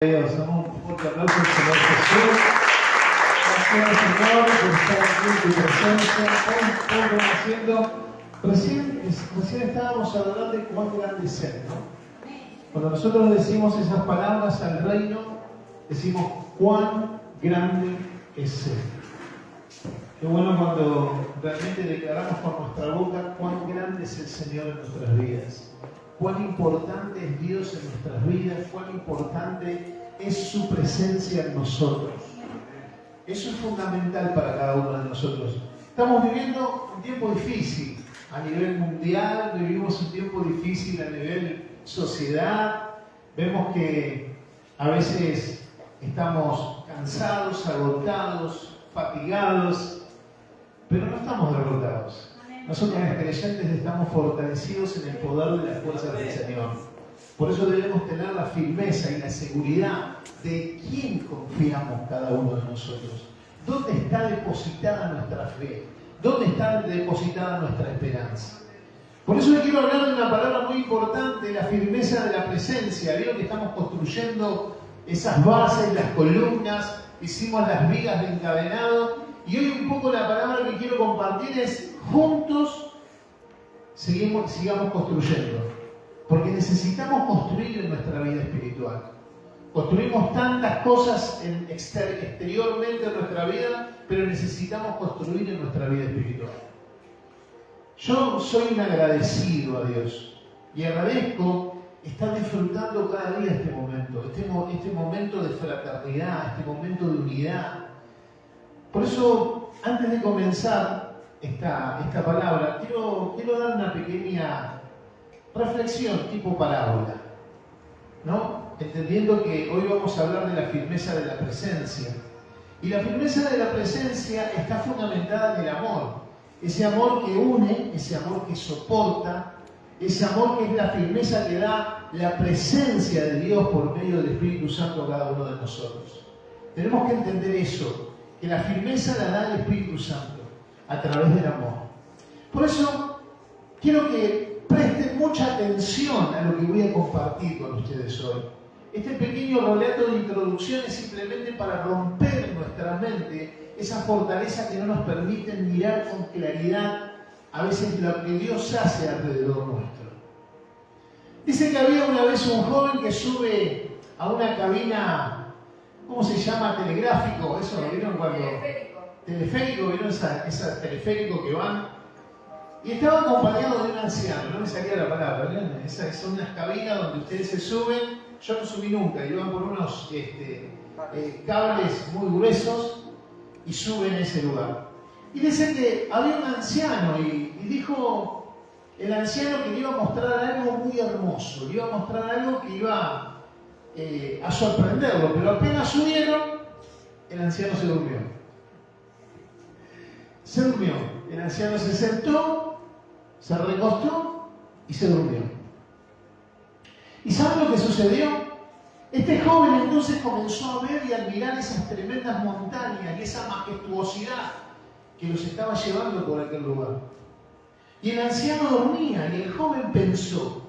Dios, damos un fuerte aplauso al Señor Jesús. Gracias, Señor, por estar aquí en tu presencia. Hoy haciendo. Recién estábamos hablando de cuán grande es Él, ¿no? Cuando nosotros decimos esas palabras al reino, decimos cuán grande es Él. Qué bueno cuando realmente declaramos con nuestra boca cuán grande es el Señor en nuestras vidas. Cuán importante es Dios en nuestras vidas, cuán importante es su presencia en nosotros. Eso es fundamental para cada uno de nosotros. Estamos viviendo un tiempo difícil a nivel mundial, vivimos un tiempo difícil a nivel sociedad. Vemos que a veces estamos cansados, agotados, fatigados, pero no estamos derrotados. Nosotros los creyentes estamos fortalecidos en el poder de las fuerzas del Señor. Por eso debemos tener la firmeza y la seguridad de quién confiamos cada uno de nosotros. ¿Dónde está depositada nuestra fe? ¿Dónde está depositada nuestra esperanza? Por eso le quiero hablar de una palabra muy importante, la firmeza de la presencia. Vieron que estamos construyendo esas bases, las columnas, hicimos las vigas de encadenado. Y hoy un poco la palabra que quiero compartir es juntos sigamos construyendo. Porque necesitamos construir en nuestra vida espiritual. Construimos tantas cosas exteriormente en nuestra vida, pero necesitamos construir en nuestra vida espiritual. Yo soy un agradecido a Dios y agradezco estar disfrutando cada día este momento de fraternidad, este momento de unidad. Por eso, antes de comenzar esta palabra, quiero dar una pequeña reflexión tipo parábola, ¿no? Entendiendo que hoy vamos a hablar de la firmeza de la presencia. Y la firmeza de la presencia está fundamentada en el amor. Ese amor que une, ese amor que soporta, ese amor que es la firmeza que da la presencia de Dios por medio del Espíritu Santo a cada uno de nosotros. Tenemos que entender eso, que la firmeza la da el Espíritu Santo a través del amor. Por eso quiero que presten mucha atención a lo que voy a compartir con ustedes hoy. Este pequeño relato de introducción es simplemente para romper en nuestra mente esa fortaleza que no nos permite mirar con claridad a veces lo que Dios hace alrededor nuestro. Dice que había una vez un joven que sube a una cabina, ¿cómo se llama? Telegráfico, eso lo vieron cuando... Teleférico, ¿vieron esa teleférico que van? Y estaba acompañado de un anciano, no me salía la palabra, ¿vieron? Son unas cabinas donde ustedes se suben, yo no subí nunca, y van por unos cables muy gruesos y suben a ese lugar. Y dice que había un anciano y dijo el anciano que le iba a mostrar algo muy hermoso, le iba a mostrar algo que iba a sorprenderlo, pero apenas subieron, el anciano se durmió. Se durmió. El anciano se sentó, se recostó y se durmió. ¿Y saben lo que sucedió? Este joven entonces comenzó a ver y admirar esas tremendas montañas y esa majestuosidad que los estaba llevando por aquel lugar. Y el anciano dormía y el joven pensó,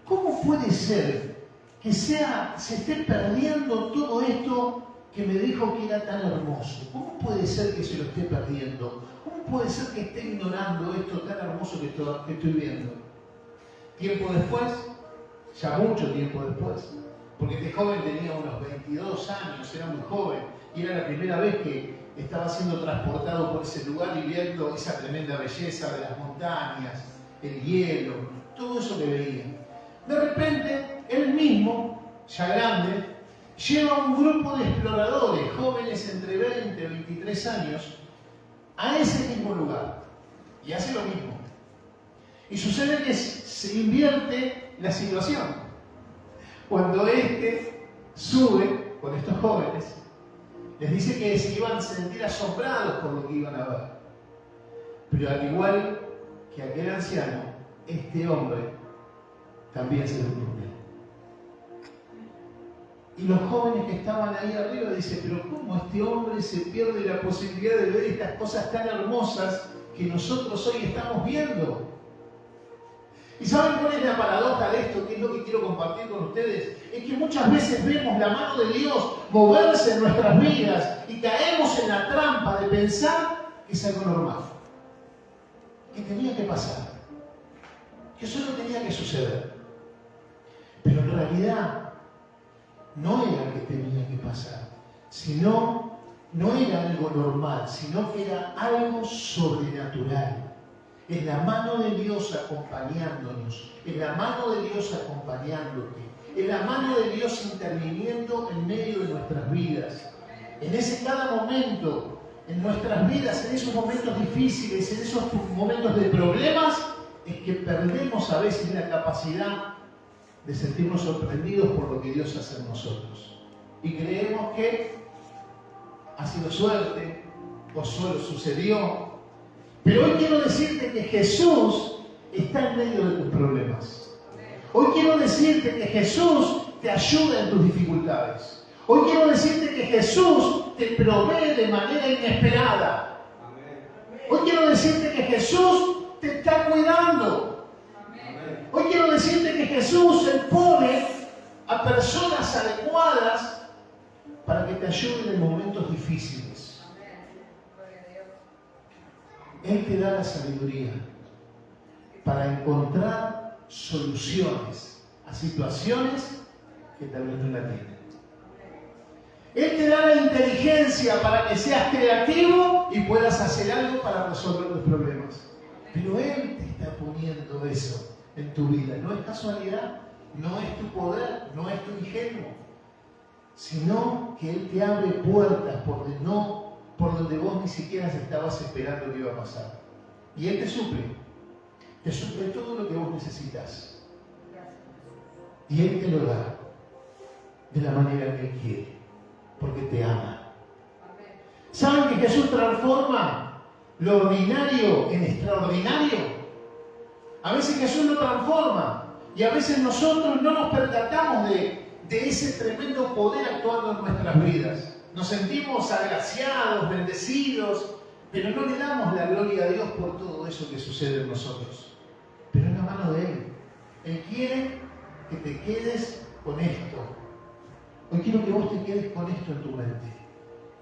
¿cómo puede ser que se esté perdiendo todo esto que me dijo que era tan hermoso? ¿Cómo puede ser que se lo esté perdiendo? ¿Cómo puede ser que esté ignorando esto tan hermoso que estoy viendo? Tiempo después, ya mucho tiempo después, porque este joven tenía unos 22 años, era muy joven, y era la primera vez que estaba siendo transportado por ese lugar y viendo esa tremenda belleza de las montañas, el hielo, todo eso que veía. De repente, él mismo, ya grande, lleva un grupo de exploradores, jóvenes entre 20 y 23 años, a ese mismo lugar. Y hace lo mismo. Y sucede que se invierte la situación. Cuando sube con estos jóvenes, les dice que se iban a sentir asombrados por lo que iban a ver. Pero al igual que aquel anciano, este hombre también se durmió. Y los jóvenes que estaban ahí arriba dicen, pero ¿cómo este hombre se pierde la posibilidad de ver estas cosas tan hermosas que nosotros hoy estamos viendo? ¿Y saben cuál es la paradoja de esto? ¿Qué es lo que quiero compartir con ustedes? Es que muchas veces vemos la mano de Dios moverse en nuestras vidas y caemos en la trampa de pensar que es algo normal, que tenía que pasar, que solo tenía que suceder. Pero en realidad no era que tenía que pasar, sino no era algo normal, sino que era algo sobrenatural. Es la mano de Dios acompañándonos, es la mano de Dios acompañándote, es la mano de Dios interviniendo en medio de nuestras vidas. En ese cada momento, en nuestras vidas, en esos momentos difíciles, en esos momentos de problemas, es que perdemos a veces la capacidad de sentirnos sorprendidos por lo que Dios hace en nosotros. Y creemos que ha sido suerte o solo sucedió. Pero hoy quiero decirte que Jesús está en medio de tus problemas. Hoy quiero decirte que Jesús te ayuda en tus dificultades. Hoy quiero decirte que Jesús te provee de manera inesperada. Hoy quiero decirte que Jesús te está cuidando. Hoy quiero decirte que Jesús se pone a personas adecuadas para que te ayuden en momentos difíciles. Él te da la sabiduría para encontrar soluciones a situaciones que tal vez no la tienen. Él te da la inteligencia para que seas creativo y puedas hacer algo para resolver los problemas. Pero Él te está poniendo eso en tu vida. No es casualidad, no es tu poder, no es tu ingenio, sino que Él te abre puertas por donde vos ni siquiera estabas esperando que iba a pasar. Y Él te suple todo lo que vos necesitas. Y Él te lo da de la manera que Él quiere, porque te ama. ¿Saben que Jesús transforma lo ordinario en extraordinario? A veces Jesús lo transforma y a veces nosotros no nos percatamos de ese tremendo poder actuando en nuestras vidas. Nos sentimos agraciados, bendecidos, pero no le damos la gloria a Dios por todo eso que sucede en nosotros. Pero es la mano de Él. Él quiere que te quedes con esto. Hoy quiero que vos te quedes con esto en tu mente.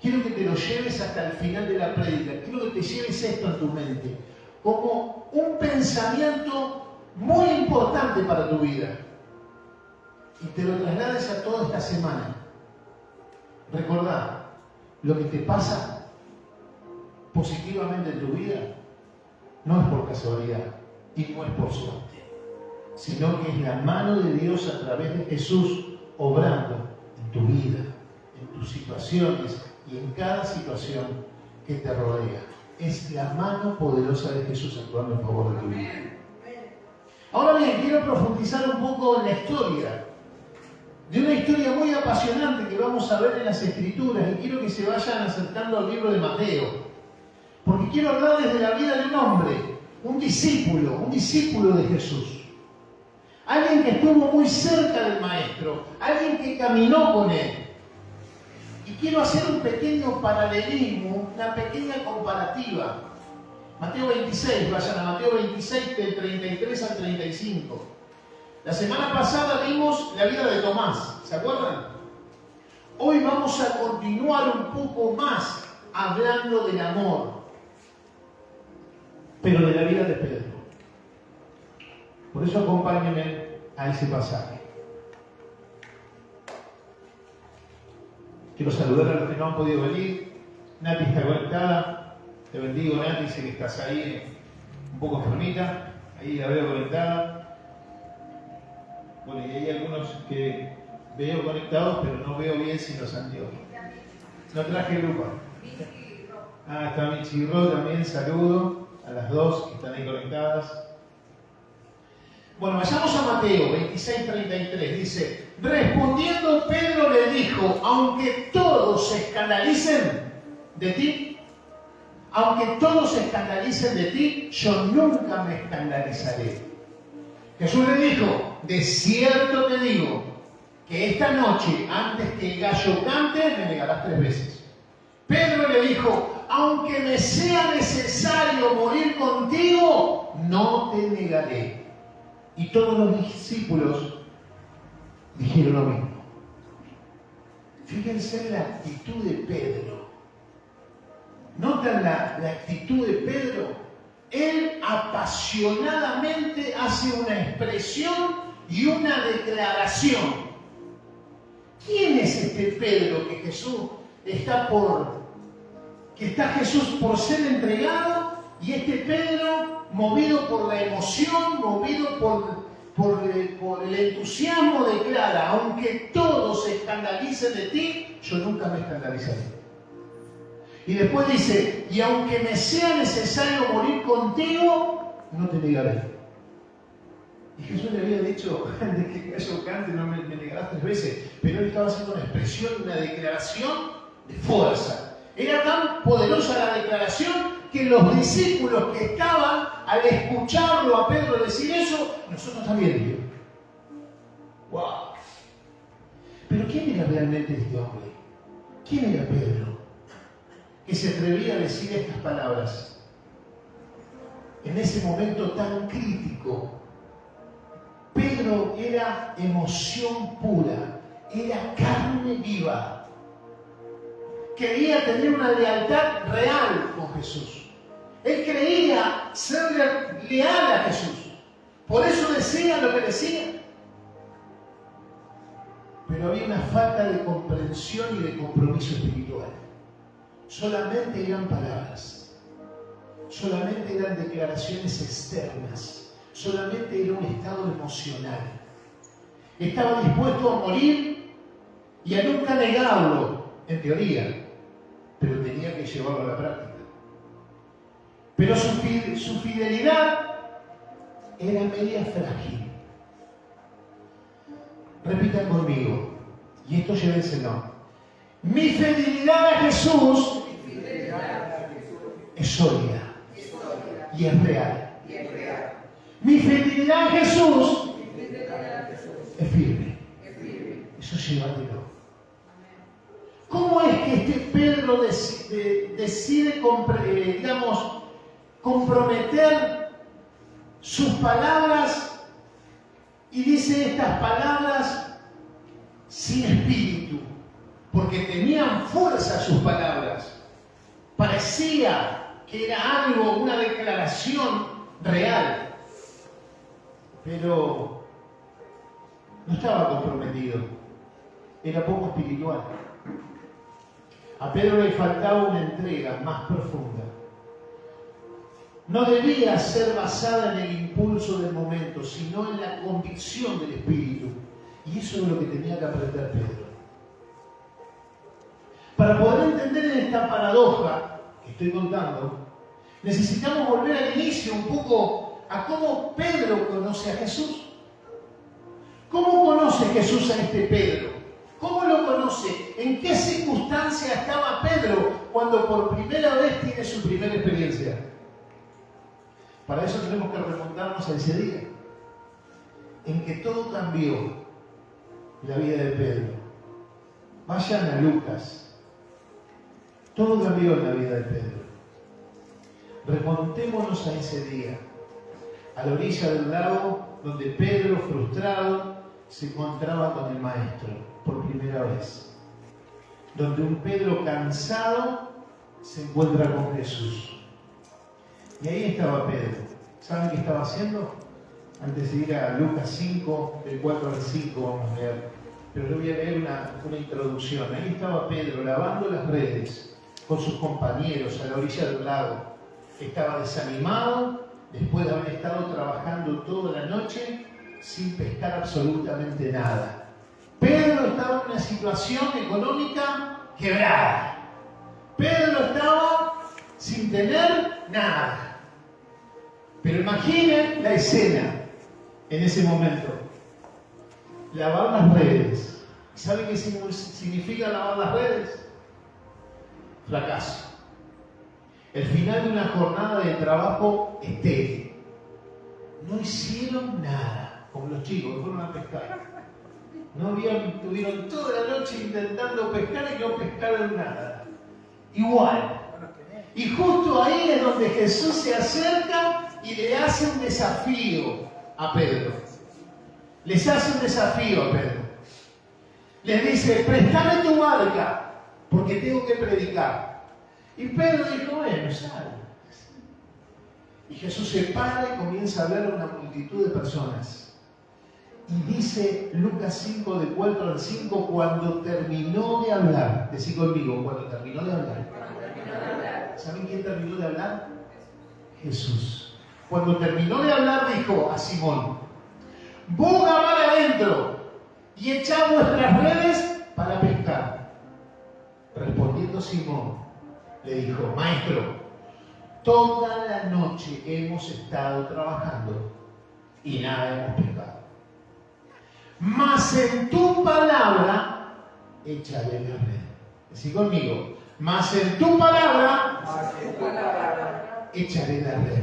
Quiero que te lo lleves hasta el final de la prédica. Quiero que te lleves esto en tu mente como un pensamiento muy importante para tu vida. Y te lo traslades a toda esta semana. Recordá, lo que te pasa positivamente en tu vida no es por casualidad y no es por suerte, sino que es la mano de Dios a través de Jesús obrando en tu vida, en tus situaciones y en cada situación que te rodea. Es la mano poderosa de Jesús actuando en favor de tu vida. Ahora bien, quiero profundizar un poco en la historia, de una historia muy apasionante que vamos a ver en las Escrituras, y quiero que se vayan acercando al libro de Mateo, porque quiero hablarles de la vida de un hombre, un discípulo de Jesús, alguien que estuvo muy cerca del Maestro, alguien que caminó con Él. Y quiero hacer un pequeño paralelismo, una pequeña comparativa. Mateo 26, vayan a Mateo 26 del 33 al 35. La semana pasada vimos la vida de Tomás, ¿se acuerdan? Hoy vamos a continuar un poco más hablando del amor, pero de la vida de Pedro. Por eso acompáñenme a ese pasaje. Quiero saludar a los que no han podido venir. Nati está conectada. Te bendigo, Nati, sé que estás ahí un poco enfermita. Ahí la veo conectada. Bueno, y hay algunos que veo conectados, pero no veo bien sin los anteojos. No traje lupa. Ah, está Michi Ro también, saludo a las dos que están ahí conectadas. Bueno, vayamos a Mateo 26:33. Dice, respondiendo Pedro le dijo, aunque todos se escandalicen de ti, yo nunca me escandalizaré. Jesús le dijo, de cierto te digo, que esta noche, antes que el gallo cante, me negarás 3 veces. Pedro le dijo, aunque me sea necesario morir contigo, no te negaré. Y todos los discípulos dijeron lo mismo. Fíjense en la actitud de Pedro. ¿Notan la actitud de Pedro? Él apasionadamente hace una expresión y una declaración. ¿Quién es este Pedro que está Jesús por ser entregado? Y este Pedro, movido por la emoción, movido por el entusiasmo, declara: aunque todos se escandalicen de ti, yo nunca me escandalizaré. Y después dice: y aunque me sea necesario morir contigo, no te negaré. Y Jesús le había dicho: antes que yo cante, no me negarás 3 veces. Pero él estaba haciendo una expresión, una declaración de fuerza. Era tan poderosa la declaración que los discípulos que estaban, al escucharlo a Pedro decir eso, nosotros también dijeron: ¡wow! Pero ¿quién era realmente este hombre? ¿Quién era Pedro? Que se atrevía a decir estas palabras en ese momento tan crítico. Pedro era emoción pura, era carne viva. Quería tener una lealtad real con Jesús. Él creía ser leal a Jesús. Por eso decía lo que decía. Pero había una falta de comprensión y de compromiso espiritual. Solamente eran palabras. Solamente eran declaraciones externas. Solamente era un estado emocional. Estaba dispuesto a morir y a nunca negarlo, en teoría, pero tenía que llevarlo a la práctica. Pero su fidelidad era media frágil. Repitan conmigo, y esto llévenselo. Mi fidelidad a Jesús es sólida y es real. Mi fidelidad a Jesús es firme. Eso llévatelo. ¿Cómo es que este Pedro decide comprometer sus palabras y dice estas palabras sin espíritu? Porque tenían fuerza sus palabras. Parecía que era algo, una declaración real. Pero no estaba comprometido. Era poco espiritual. A Pedro le faltaba una entrega más profunda. No debía ser basada en el impulso del momento, sino en la convicción del Espíritu. Y eso es lo que tenía que aprender Pedro. Para poder entender esta paradoja que estoy contando, necesitamos volver al inicio un poco a cómo Pedro conoce a Jesús. ¿Cómo conoce Jesús a este Pedro? ¿Cómo lo conoce? ¿En qué circunstancia estaba Pedro cuando por primera vez tiene su primera experiencia? Para eso tenemos que remontarnos a ese día en que todo cambió en la vida de Pedro. Vayan a Lucas. Todo cambió en la vida de Pedro. Remontémonos a ese día, a la orilla del lago donde Pedro, frustrado, se encontraba con el Maestro por primera vez. Donde un Pedro cansado se encuentra con Jesús. Y ahí estaba Pedro. ¿Saben qué estaba haciendo? Antes de ir a Lucas 5, del 4 al 5 vamos a leer. Pero le voy a leer una introducción. Ahí estaba Pedro lavando las redes con sus compañeros a la orilla del lago. Estaba desanimado después de haber estado trabajando toda la noche sin pescar absolutamente nada. Pedro estaba en una situación económica quebrada. Pedro estaba sin tener nada. Pero imaginen la escena en ese momento. Lavar las redes. ¿Saben qué significa lavar las redes? Fracaso. El final de una jornada de trabajo estéril. No hicieron nada, como los chicos que fueron a pescar. Estuvieron toda la noche intentando pescar y no pescaron nada. Igual. Y justo ahí es donde Jesús se acerca y le hace un desafío. a Pedro. Les hace un desafío a Pedro. Les dice, préstame tu barca, porque tengo que predicar. Y Pedro dijo, bueno, sal. Y Jesús se para y comienza a hablar a una multitud de personas. Y dice Lucas 5, de 4 al 5, cuando terminó de hablar, decí conmigo, cuando terminó de hablar. ¿Saben quién terminó de hablar? Jesús. Cuando terminó de hablar dijo a Simón, boga mar adentro y echad vuestras redes para pescar. Respondiendo Simón, le dijo, maestro, toda la noche hemos estado trabajando y nada hemos pescado. Mas en tu palabra echaré la red. Decí conmigo, mas en tu palabra echaré la red.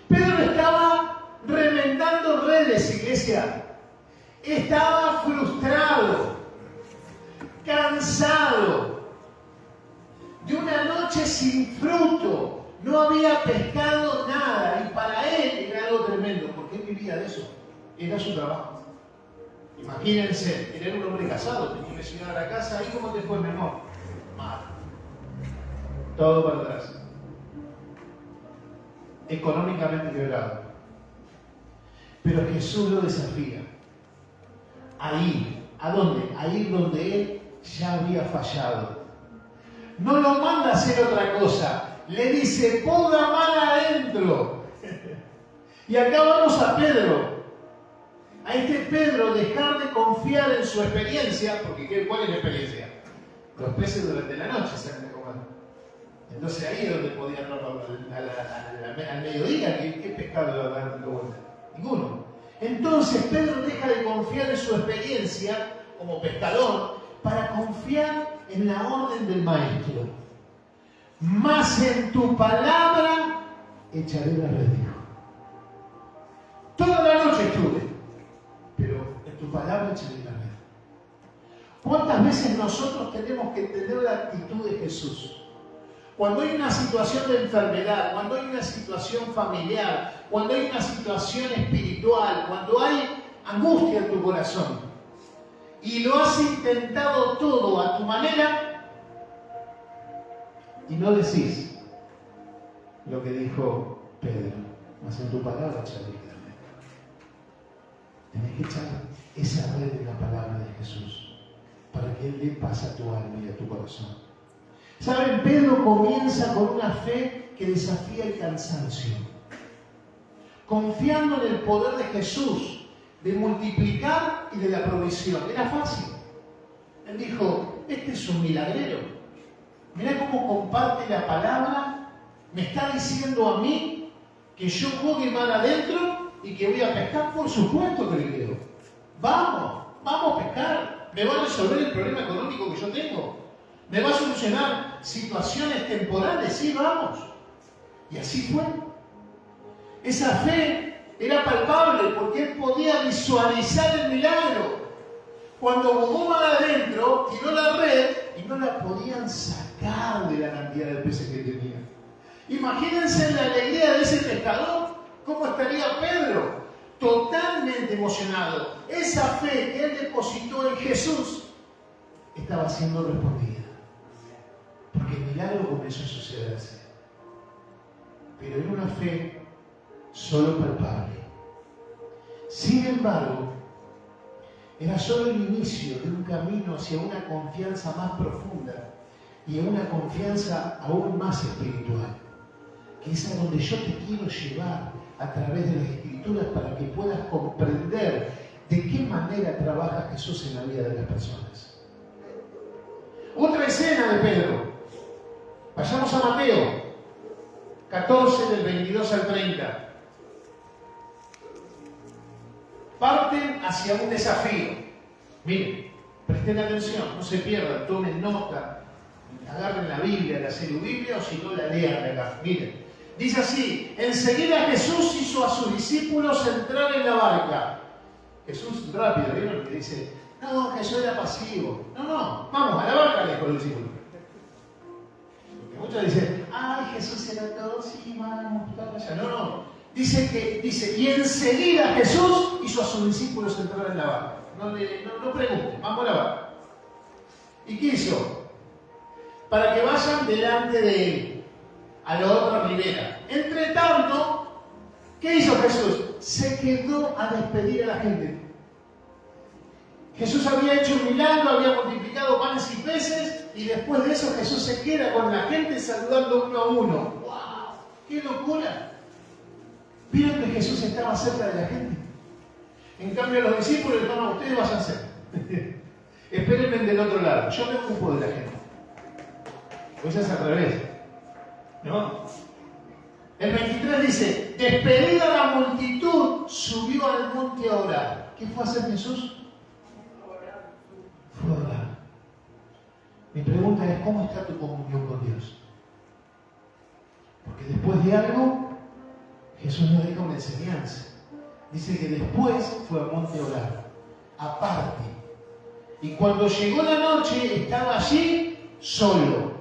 Pedro estaba remendando redes, iglesia. Estaba frustrado, cansado de una noche sin fruto. No había pescado nada y para él era algo tremendo, porque él vivía de eso. Era su trabajo. Imagínense, él era un hombre casado, tenía que llegar a la casa. ¿Y cómo te fue, mi amor? Mal. Todo para atrás. Económicamente quebrado. Pero Jesús lo desafía. Ahí, ¿a dónde? Ahí donde él ya había fallado. No lo manda a hacer otra cosa. Le dice, ponga mal adentro. Y acá vamos a Pedro. A este Pedro dejar de confiar en su experiencia, porque ¿cuál es la experiencia? Los peces durante la noche se han de comer. Entonces ahí es donde podían al mediodía, ¿qué pescado le va a dar dando vuelta? Ninguno. Entonces Pedro deja de confiar en su experiencia como pescador para confiar en la orden del maestro. Mas en tu palabra echaré la red, dijo. Toda la noche estuve, pero en tu palabra echaré la red. ¿Cuántas veces nosotros tenemos que entender la actitud de Jesús? Cuando hay una situación de enfermedad, cuando hay una situación familiar, cuando hay una situación espiritual, cuando hay angustia en tu corazón y lo has intentado todo a tu manera y no decís lo que dijo Pedro, mas en tu palabra echaré la red. Tenés que echar esa red en la palabra de Jesús para que Él dé paz a tu alma y a tu corazón. ¿Saben? Pedro comienza con una fe que desafía el cansancio. Confiando en el poder de Jesús, de multiplicar y de la provisión. Era fácil. Él dijo, este es un milagrero. Mirá cómo comparte la palabra. Me está diciendo a mí que yo voy mar adentro y que voy a pescar. Por supuesto que le creo. Vamos a pescar. Me va a resolver el problema económico que yo tengo. ¿Me va a solucionar situaciones temporales? Sí, vamos. Y así fue. Esa fe era palpable porque él podía visualizar el milagro. Cuando bogó más adentro, tiró la red y no la podían sacar de la cantidad de peces que tenía. Imagínense la alegría de ese pescador. ¿Cómo estaría Pedro? Totalmente emocionado. Esa fe que él depositó en Jesús estaba siendo respondida. Porque el milagro comenzó a sucederse. Pero era una fe solo palpable. Sin embargo, era solo el inicio de un camino hacia una confianza más profunda y a una confianza aún más espiritual, que es a donde yo te quiero llevar a través de las Escrituras para que puedas comprender de qué manera trabaja Jesús en la vida de las personas. Otra escena de Pedro. Vayamos a Mateo 14, del 22 al 30. Parten hacia un desafío. Miren, presten atención, no se pierdan, tomen nota, agarren la Biblia, la Biblia o si no la lean acá. Miren, dice así: enseguida Jesús hizo a sus discípulos entrar en la barca. Jesús rápido, ¿vieron? Que dice, no, Jesús era pasivo. No, vamos, a la barca, le dijo el discípulo. Porque muchos dicen, ay, Jesús era todo, sí, vamos, allá. No. Dice, y enseguida Jesús hizo a sus discípulos entrar en la barca. No pregunten, vamos a la barca. ¿Y qué hizo? Para que vayan delante de él, a la otra ribera. Entre tanto, ¿qué hizo Jesús? Se quedó a despedir a la gente. Jesús había hecho un milagro, había multiplicado panes y peces, y después de eso Jesús se queda con la gente saludando uno a uno. ¡Wow! ¡Qué locura! ¿Vieron que Jesús estaba cerca de la gente? En cambio los discípulos le dijeron, ustedes váyanse. Espérenme del otro lado, yo me ocupo de la gente. Pues es al revés. ¿No? El 23 dice, despedida la multitud, subió al monte a orar. ¿Qué fue a hacer Jesús? Fue a orar. Mi pregunta es, ¿cómo está tu comunión con Dios? Porque después de algo, Jesús nos deja una enseñanza. Dice que después fue al monte a orar, aparte. Y cuando llegó la noche, estaba allí solo.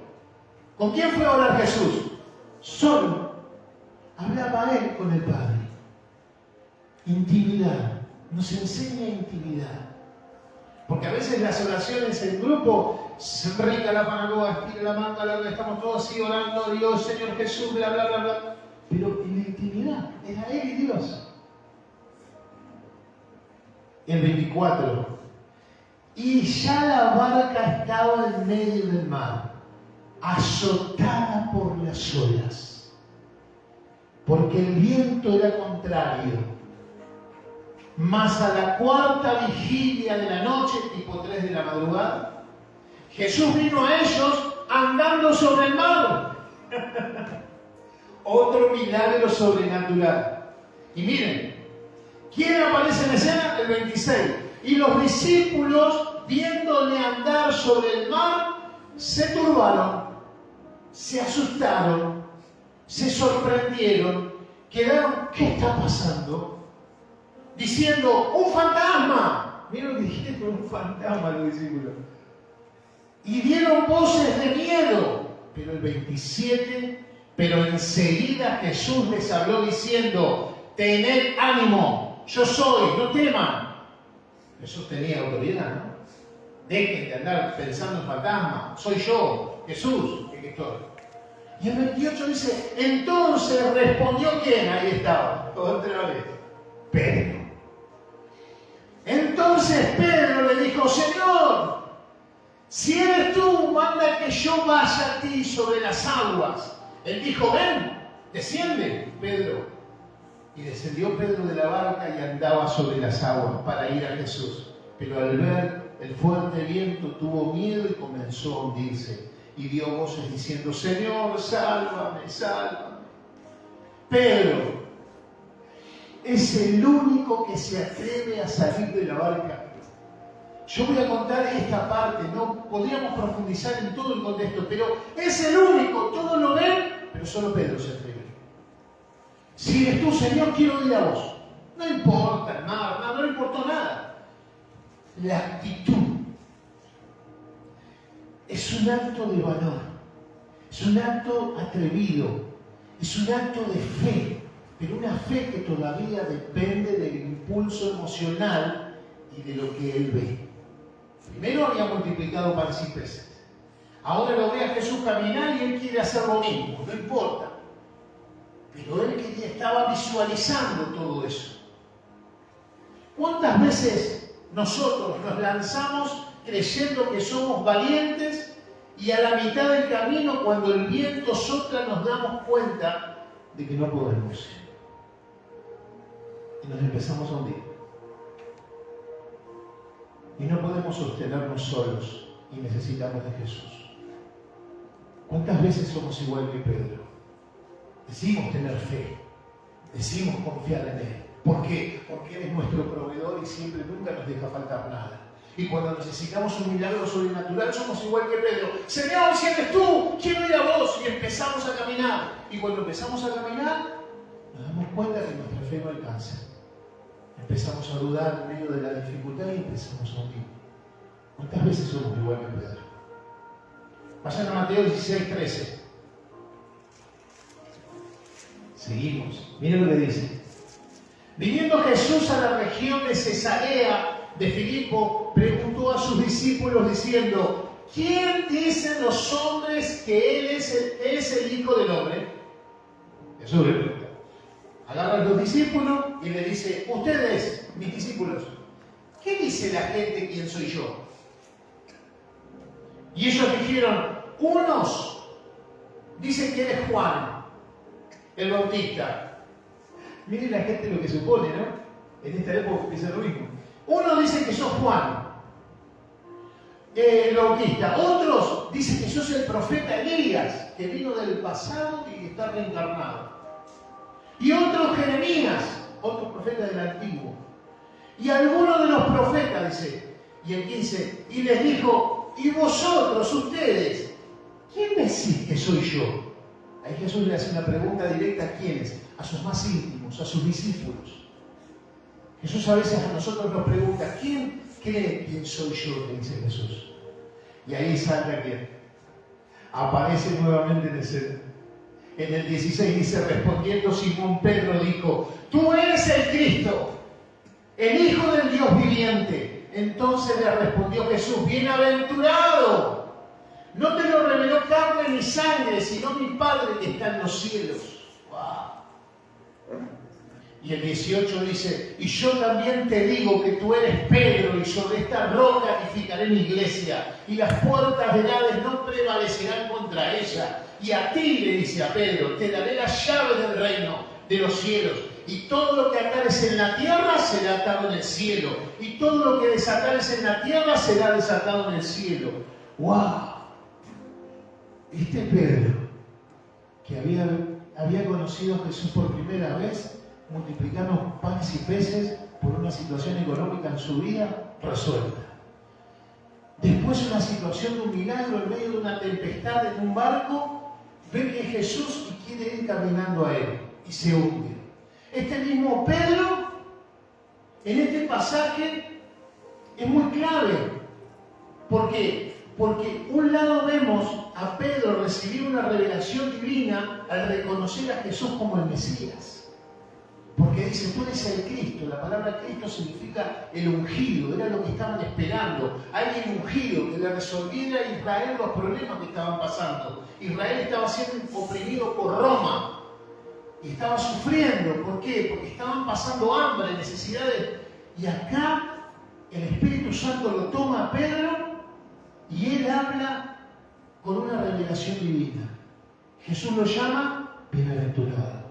¿Con quién fue a orar Jesús? Solo. Hablaba él con el Padre. Intimidad. Nos enseña intimidad. Porque a veces las oraciones en grupo se brinca la mano, estira la mano, estamos todos así orando a Dios, Señor Jesús, bla, bla, bla, bla. Pero en la intimidad, era él y Dios. El 24. Y ya la barca estaba en medio del mar, azotada por las olas, porque el viento era contrario. Mas a la cuarta vigilia de la noche, tipo 3 de la madrugada, Jesús vino a ellos andando sobre el mar. Otro milagro sobrenatural. Y miren, ¿quién aparece en escena? El 26. Y los discípulos, viéndole andar sobre el mar, se turbaron, se asustaron, se sorprendieron, quedaron, ¿qué está pasando? Diciendo, ¡un fantasma! Miren lo que dijeron, un fantasma los discípulos. Y dieron voces de miedo. Pero el 27, pero enseguida Jesús les habló diciendo, tened ánimo, yo soy, no teman. Jesús tenía autoridad, ¿no? Dejen de andar pensando en fantasma, soy yo, Jesús, que estoy. Y el 28 dice, entonces respondió ¿quién? Ahí estaba, otra vez, Pedro. Entonces Pedro le dijo, Señor, si eres tú, manda que yo vaya a ti sobre las aguas. Él dijo, ven, desciende, Pedro. Y descendió Pedro de la barca y andaba sobre las aguas para ir a Jesús. Pero al ver el fuerte viento tuvo miedo y comenzó a hundirse. Y dio voces diciendo, Señor, sálvame, sálvame. Pedro es el único que se atreve a salir de la barca. Yo voy a contar esta parte, no podríamos profundizar en todo el contexto, pero es el único, todos lo ven, pero solo Pedro se atreve. Si eres tú, Señor, quiero ir a vos. No importa el mar, no le importó nada. La actitud es un acto de valor, es un acto atrevido, es un acto de fe, pero una fe que todavía depende del impulso emocional y de lo que él ve. Primero había multiplicado panes y peces. Ahora lo ve a Jesús caminar y él quiere hacer lo mismo, no importa. Pero él estaba visualizando todo eso. ¿Cuántas veces nosotros nos lanzamos creyendo que somos valientes y a la mitad del camino, cuando el viento sopla, nos damos cuenta de que no podemos? Y nos empezamos a hundir. Y no podemos sostenernos solos y necesitamos de Jesús. ¿Cuántas veces somos igual que Pedro? Decimos tener fe, decimos confiar en Él. ¿Por qué? Porque Él es nuestro proveedor y siempre, nunca nos deja faltar nada. Y cuando necesitamos un milagro sobrenatural, somos igual que Pedro. Señor, si eres tú, quiero ir a vos. Y empezamos a caminar. Y cuando empezamos a caminar, nos damos cuenta que nuestra fe no alcanza. Empezamos a dudar en medio de la dificultad y empezamos a hundir. ¿Cuántas veces somos igual que Pedro? Vayan a Mateo 16:13. Seguimos. Miren lo que dice. Viniendo Jesús a la región de Cesarea de Filipo, preguntó a sus discípulos diciendo: ¿quién dicen los hombres que Él es el Hijo del Hombre? Jesús le pregunta. Agarra a los discípulos y le dice: ustedes, mis discípulos, ¿qué dice la gente quién soy yo? Y ellos dijeron: unos dicen que eres Juan, el Bautista. Miren la gente lo que supone, ¿no? En esta época empieza lo mismo. Uno dice que sos Juan, el Bautista. Otros dicen que sos el profeta Elías, que vino del pasado y está reencarnado. Y otros Jeremías, otro profeta del Antiguo. Y algunos de los profetas, dice, y el 15, y les dijo: ¿y vosotros, ustedes, quién decís que soy yo? Ahí Jesús le hace una pregunta directa: ¿a quiénes? A sus más íntimos, a sus discípulos. Jesús a veces a nosotros nos pregunta: ¿quién cree quién soy yo? Le dice Jesús. Y ahí salta quién. Aparece nuevamente en escena. En el 16 dice: respondiendo Simón Pedro dijo: tú eres el Cristo, el Hijo del Dios viviente. Entonces le respondió Jesús: bienaventurado, no te lo reveló carne ni sangre, sino mi Padre que está en los cielos. Wow. Y el 18 dice: y yo también te digo que tú eres Pedro, y sobre esta roca edificaré mi iglesia, y las puertas del Hades no prevalecerán contra ella. Y a ti, le dice a Pedro, te daré la llave del reino de los cielos, y todo lo que atares en la tierra será atado en el cielo, y todo lo que desatares en la tierra será desatado en el cielo. ¡Wow! Este Pedro, que había conocido a Jesús por primera vez, multiplicando panes y peces por una situación económica en su vida resuelta. Después una situación de un milagro en medio de una tempestad en un barco, ve que es Jesús y quiere ir caminando a él y se hunde. Este mismo Pedro, en este pasaje, es muy clave. ¿Por qué? Porque un lado vemos a Pedro recibir una revelación divina al reconocer a Jesús como el Mesías. Porque dice: tú eres el Cristo. La palabra Cristo significa el ungido. Era lo que estaban esperando. Alguien ungido que le resolviera a Israel los problemas que estaban pasando. Israel estaba siendo oprimido por Roma. Y estaba sufriendo. ¿Por qué? Porque estaban pasando hambre, necesidades. Y acá el Espíritu Santo lo toma a Pedro y él habla con una revelación divina. Jesús lo llama bienaventurado.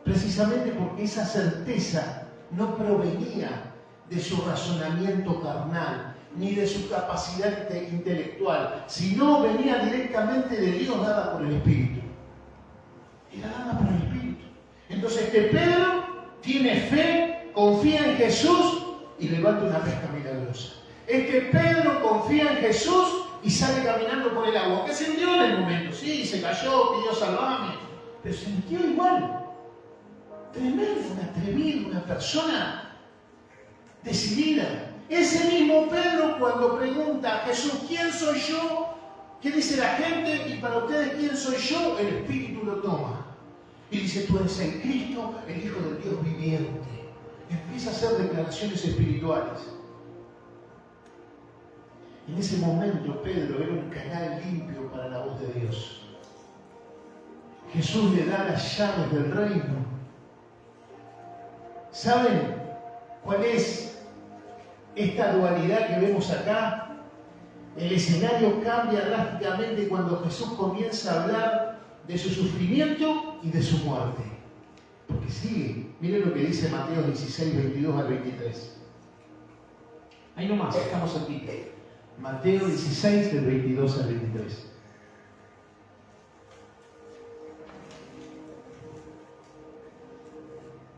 Precisamente porque esa certeza no provenía de su razonamiento carnal, ni de su capacidad intelectual, sino venía directamente de Dios, dada por el Espíritu. Era dada por el Espíritu. Entonces este Pedro tiene fe, confía en Jesús y levanta una pesca milagrosa. Este Pedro confía en Jesús y sale caminando por el agua, que se hundió en el momento. Sí, se cayó, pidió salvarme, pero se metió igual. Tremendo, una persona decidida. Ese mismo Pedro, cuando pregunta a Jesús: ¿quién soy yo? ¿Qué dice la gente? Y para ustedes, ¿quién soy yo? El Espíritu lo toma y dice: tú eres el Cristo, el Hijo del Dios viviente. Empieza a hacer declaraciones espirituales. En ese momento Pedro era un canal limpio para la voz de Dios. Jesús le da las llaves del reino. ¿Saben cuál es esta dualidad que vemos acá? El escenario cambia drásticamente cuando Jesús comienza a hablar de su sufrimiento y de su muerte. Porque sigue. Miren lo que dice Mateo 16, 22 al 23. Ahí nomás, estamos aquí. Mateo 16, del 22 al 23.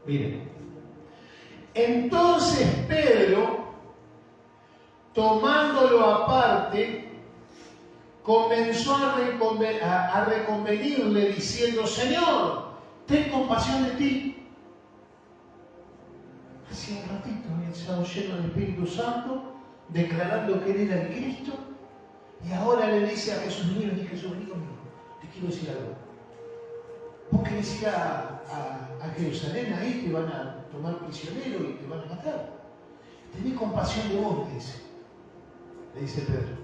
Miren. Entonces Pedro, tomándolo aparte, comenzó a reconvenirle diciendo: Señor, ten compasión de ti. Hacía un ratito había estado lleno del Espíritu Santo, declarando que él era el Cristo, y ahora le dice a Jesús: vení Jesús, vení conmigo, te quiero decir algo. Vos querés ir a Jerusalén, ahí te van a tomar prisionero y te van a matar. Tenés compasión de vos, le dice Pedro.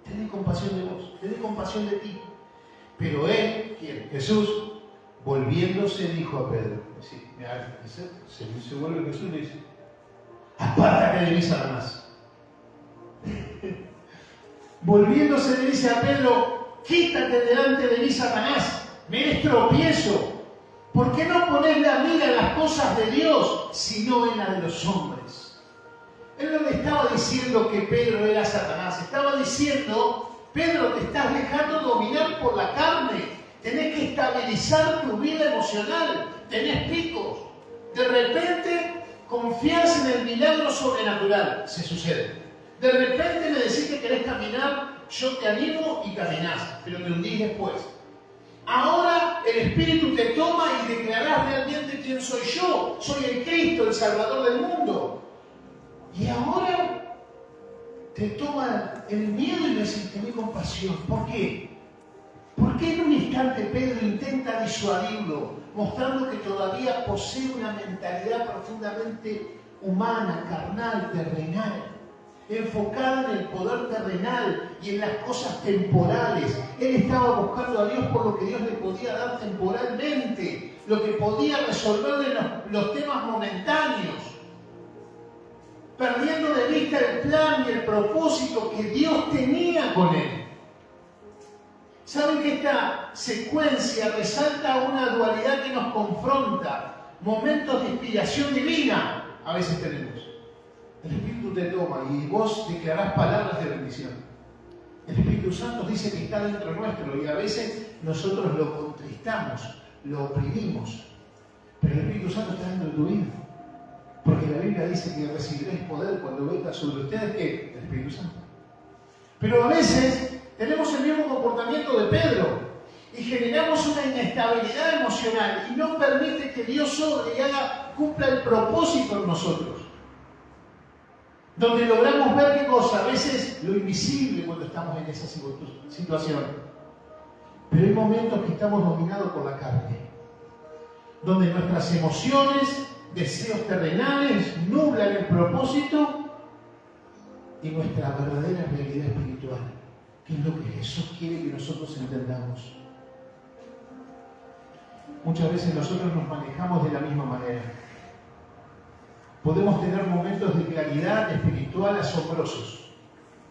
Tenés compasión de vos, tenés compasión de ti. Pero él, ¿quién? Jesús, volviéndose, dijo a Pedro. Sí, se vuelve Jesús y le dice: apártate de mí, Satanás. Volviéndose le dice a Pedro: quítate delante de mí, Satanás, me eres tropiezo. ¿Por qué no pones la mira en las cosas de Dios, sino en la de los hombres? Él no le estaba diciendo que Pedro era Satanás, estaba diciendo: Pedro, te estás dejando dominar por la carne, tenés que estabilizar tu vida emocional, tenés picos. De repente confías en el milagro sobrenatural, se sucede. De repente me decís que querés caminar, yo te animo y caminás, pero te hundís después. Ahora el Espíritu te toma y declarás realmente quién soy yo. Soy el Cristo, el Salvador del mundo. Y ahora te toma el miedo y decís: tené compasión. ¿Por qué? Porque en un instante Pedro intenta disuadirlo, mostrando que todavía posee una mentalidad profundamente humana, carnal, terrenal, enfocada en el poder terrenal y en las cosas temporales. Él estaba buscando a Dios por lo que Dios le podía dar temporalmente, lo que podía resolverle los temas momentáneos, perdiendo de vista el plan y el propósito que Dios tenía con él. ¿Saben que esta secuencia resalta una dualidad que nos confronta? Momentos de inspiración divina a veces tenemos. El Espíritu te toma y vos declarás palabras de bendición. El Espíritu Santo dice que está dentro nuestro y a veces nosotros lo contristamos, lo oprimimos. Pero el Espíritu Santo está dentro de tu vida. Porque la Biblia dice que recibiréis poder cuando venga sobre ustedes, ¿qué? El Espíritu Santo. Pero a veces tenemos el mismo comportamiento de Pedro y generamos una inestabilidad emocional y no permite que Dios sobre y cumpla el propósito en nosotros. Donde logramos ver qué cosa, a veces lo invisible cuando estamos en esa situación. Pero hay momentos que estamos dominados por la carne, donde nuestras emociones, deseos terrenales nublan el propósito y nuestra verdadera realidad espiritual, que es lo que Jesús quiere que nosotros entendamos. Muchas veces nosotros nos manejamos de la misma manera. Podemos tener momentos de claridad espiritual asombrosos,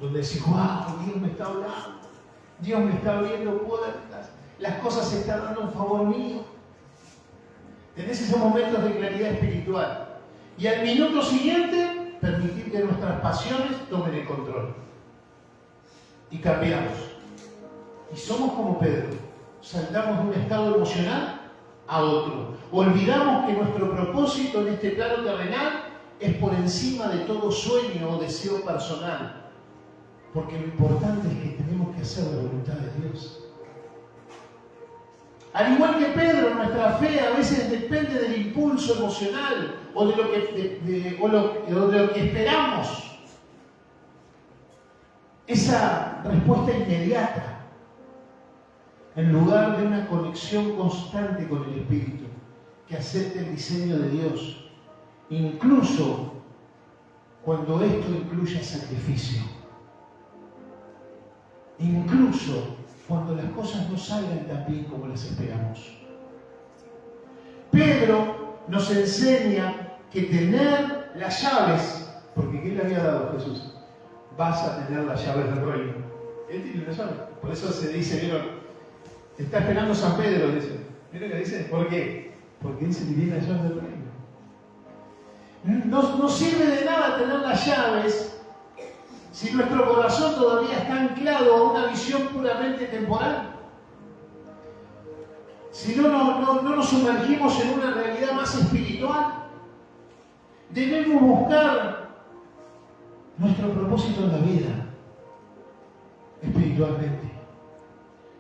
donde decimos: wow, Dios me está hablando, Dios me está abriendo puertas, las cosas se están dando en favor mío. Tenés esos momentos de claridad espiritual. Y al minuto siguiente, permitir que nuestras pasiones tomen el control. Y cambiamos. Y somos como Pedro. Saltamos de un estado emocional a otro. Olvidamos que nuestro propósito en este plano terrenal es por encima de todo sueño o deseo personal. Porque lo importante es que tenemos que hacer la voluntad de Dios. Al igual que Pedro, nuestra fe a veces depende del impulso emocional o de lo que esperamos. Esa respuesta inmediata, en lugar de una conexión constante con el Espíritu, que acepte el diseño de Dios, incluso cuando esto incluya sacrificio. Incluso cuando las cosas no salgan tan bien como las esperamos. Pedro nos enseña que tener las llaves, porque ¿qué le había dado Jesús? Vas a tener las llaves del reino. Él tiene las llaves. Por eso se dice, ¿vieron? Está esperando San Pedro, dice. ¿Vieron qué dice? ¿Por qué? Porque dice que tiene las llaves del reino. No sirve de nada tener las llaves si nuestro corazón todavía está anclado a una visión puramente temporal. Si no nos sumergimos en una realidad más espiritual. Debemos buscar nuestro propósito en la vida, espiritualmente.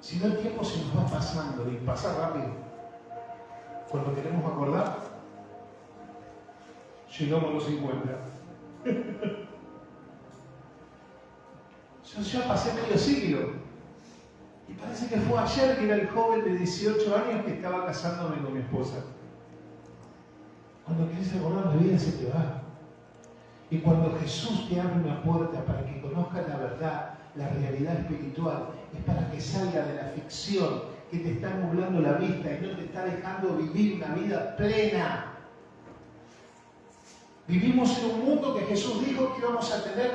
Si no, el tiempo se nos va pasando y pasa rápido. Cuando queremos acordar, llegamos a los 50. Yo ya pasé medio siglo Y parece que fue ayer que era el joven de 18 años que estaba casándome con mi esposa. Cuando quieres acordar la vida se te va. Y cuando Jesús te abre una puerta para que conozcas la verdad, la realidad espiritual, es para que salga de la ficción que te está nublando la vista y no te está dejando vivir una vida plena. Vivimos en un mundo que Jesús dijo que íbamos a tener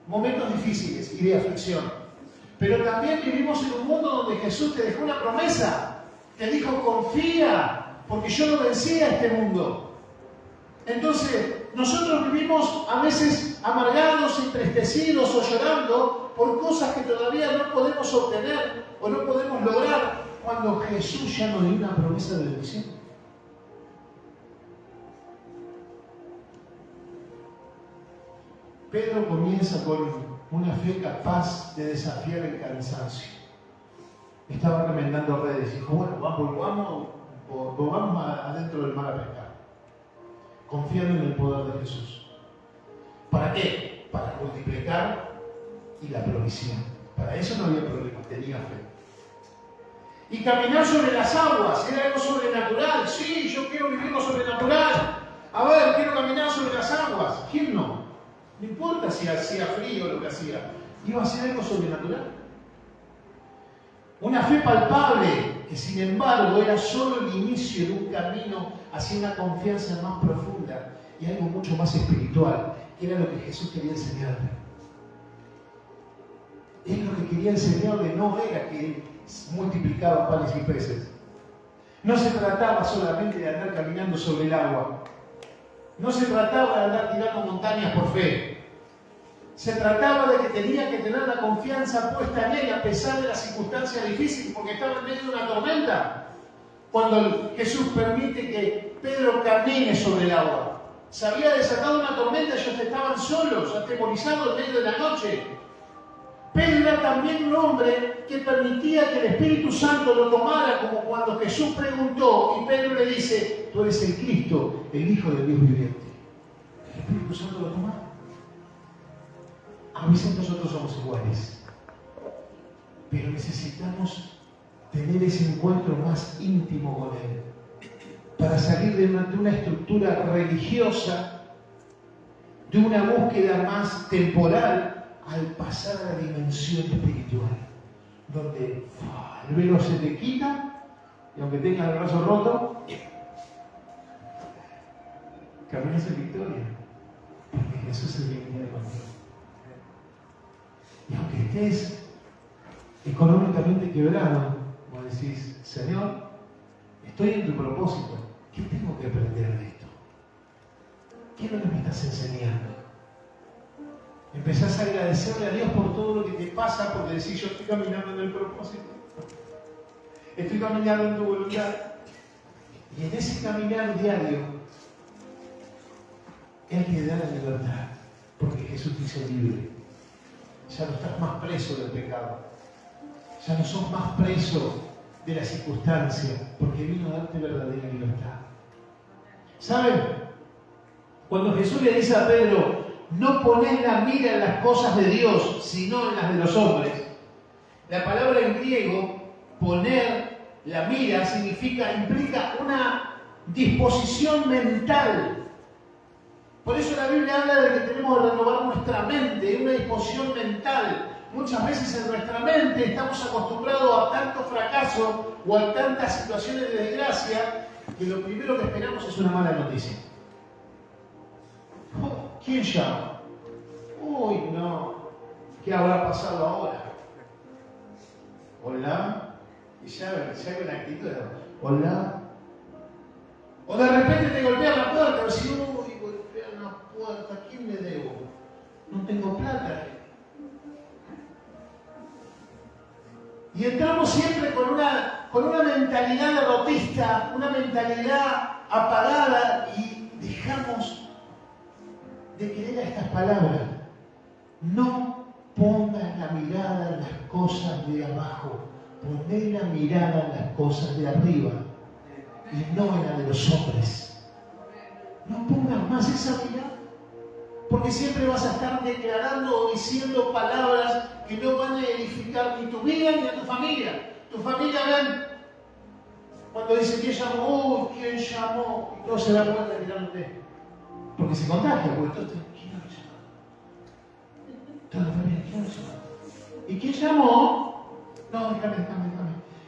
momentos difíciles y de aflicción. Pero también vivimos en un mundo donde Jesús te dejó una promesa. Te dijo, confía, porque yo no vencí a este mundo. Entonces, nosotros vivimos a veces amargados, entristecidos o llorando por cosas que todavía no podemos obtener o no podemos lograr cuando Jesús ya nos dio una promesa de bendición. Pedro comienza con una fe capaz de desafiar el cansancio. Estaba remendando redes y dijo, bueno, vamos adentro del mar a pescar. Confiando en el poder de Jesús. ¿Para qué? Para multiplicar y la provisión. Para eso no había problema, tenía fe. Y caminar sobre las aguas, era algo sobrenatural. Sí, yo quiero vivir lo sobrenatural. A ver, quiero caminar sobre las aguas. ¿Quién no? No importa si hacía frío o lo que hacía. Iba a ser algo sobrenatural. Una fe palpable, que sin embargo era solo el inicio de un camino hacia una confianza más profunda y algo mucho más espiritual, que era lo que Jesús quería enseñarle. Él lo que quería enseñarle no era que él multiplicaba panes y peces. No se trataba solamente de andar caminando sobre el agua. No se trataba de andar tirando montañas por fe. Se trataba de que tenía que tener la confianza puesta en él a pesar de las circunstancias difíciles, porque estaba en medio de una tormenta. Cuando Jesús permite que Pedro camine sobre el agua. Se había desatado una tormenta, ellos estaban solos, atemorizados en medio de la noche. Pedro era también un hombre que permitía que el Espíritu Santo lo tomara, como cuando Jesús preguntó y Pedro le dice, tú eres el Cristo, el Hijo del Dios viviente. El Espíritu Santo lo tomaba. A veces nosotros somos iguales, pero necesitamos tener ese encuentro más íntimo con Él para salir de una estructura religiosa, de una búsqueda más temporal, al pasar a la dimensión espiritual, donde el velo se te quita y aunque tengas el brazo roto, caminas en victoria, porque Jesús es bienvenido contigo. Y aunque estés económicamente quebrado, vos decís, Señor, estoy en tu propósito, ¿qué tengo que aprender de esto? ¿Qué es lo que me estás enseñando? Empezás a agradecerle a Dios por todo lo que te pasa, porque decís, yo estoy caminando en el propósito, estoy caminando en tu voluntad. Y en ese caminar diario, Él te da la libertad, porque Jesús te hizo libre. Ya no estás más preso del pecado. Ya no sos más preso de la circunstancia, porque vino a darte verdadera libertad. ¿Saben? Cuando Jesús le dice a Pedro, no ponés la mira en las cosas de Dios, sino en las de los hombres. La palabra en griego, poner la mira, implica una disposición mental. Por eso la Biblia habla de que tenemos que renovar nuestra mente, una disposición mental. Muchas veces en nuestra mente estamos acostumbrados a tanto fracaso o a tantas situaciones de desgracia que lo primero que esperamos es una mala noticia. Oh, ¿quién llama? Uy, no. ¿Qué habrá pasado ahora? Hola. Y ya con la actitud de hola. O de repente te golpea la puerta, si uy, golpea la puerta, ¿a quién le debo? No tengo plata. Y entramos siempre con una mentalidad derrotista, una mentalidad apagada y dejamos de creer a estas palabras. No pongas la mirada en las cosas de abajo, poné la mirada en las cosas de arriba y no en la de los hombres. No pongas más esa mirada, Porque siempre vas a estar declarando o diciendo palabras que no van a edificar ni tu vida ni a tu familia. Tu familia, ven, cuando dice quién llamó, quién llamó, y todos se dan cuenta mirándote. Porque se contagia, porque todos ¿quién lo llamó? Toda la familia, ¿quién lo llamó? ¿Y quién llamó? No, déjame.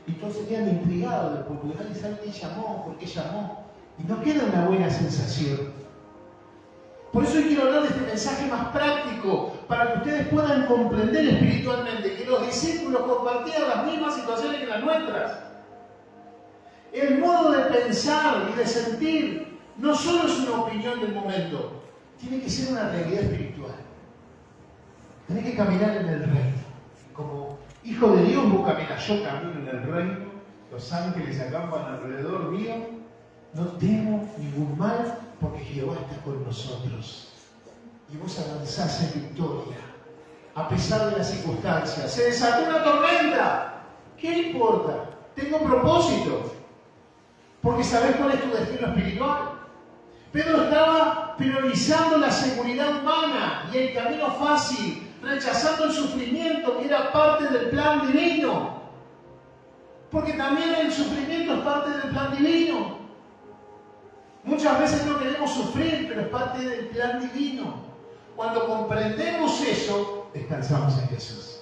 Y todos se quedan intrigados después, porque nadie sabe quién llamó, por qué llamó. Y no queda una buena sensación. Por eso hoy quiero hablar de este mensaje más práctico, para que ustedes puedan comprender espiritualmente que los discípulos compartían las mismas situaciones que las nuestras. El modo de pensar y de sentir no solo es una opinión del momento, tiene que ser una realidad espiritual. Tenés que caminar en el reino. Como hijo de Dios, vos caminas, yo camino en el reino, los ángeles acampan alrededor mío, no temo ningún mal, porque Jehová está con nosotros. Y vos avanzás en victoria, a pesar de las circunstancias. Se desató una tormenta. ¿Qué importa? Tengo propósito. Porque sabés cuál es tu destino espiritual. Pedro estaba priorizando la seguridad humana y el camino fácil, rechazando el sufrimiento que era parte del plan divino. Porque también el sufrimiento es parte del plan divino. Muchas veces no queremos sufrir, pero es parte del plan divino. Cuando comprendemos eso, descansamos en Jesús.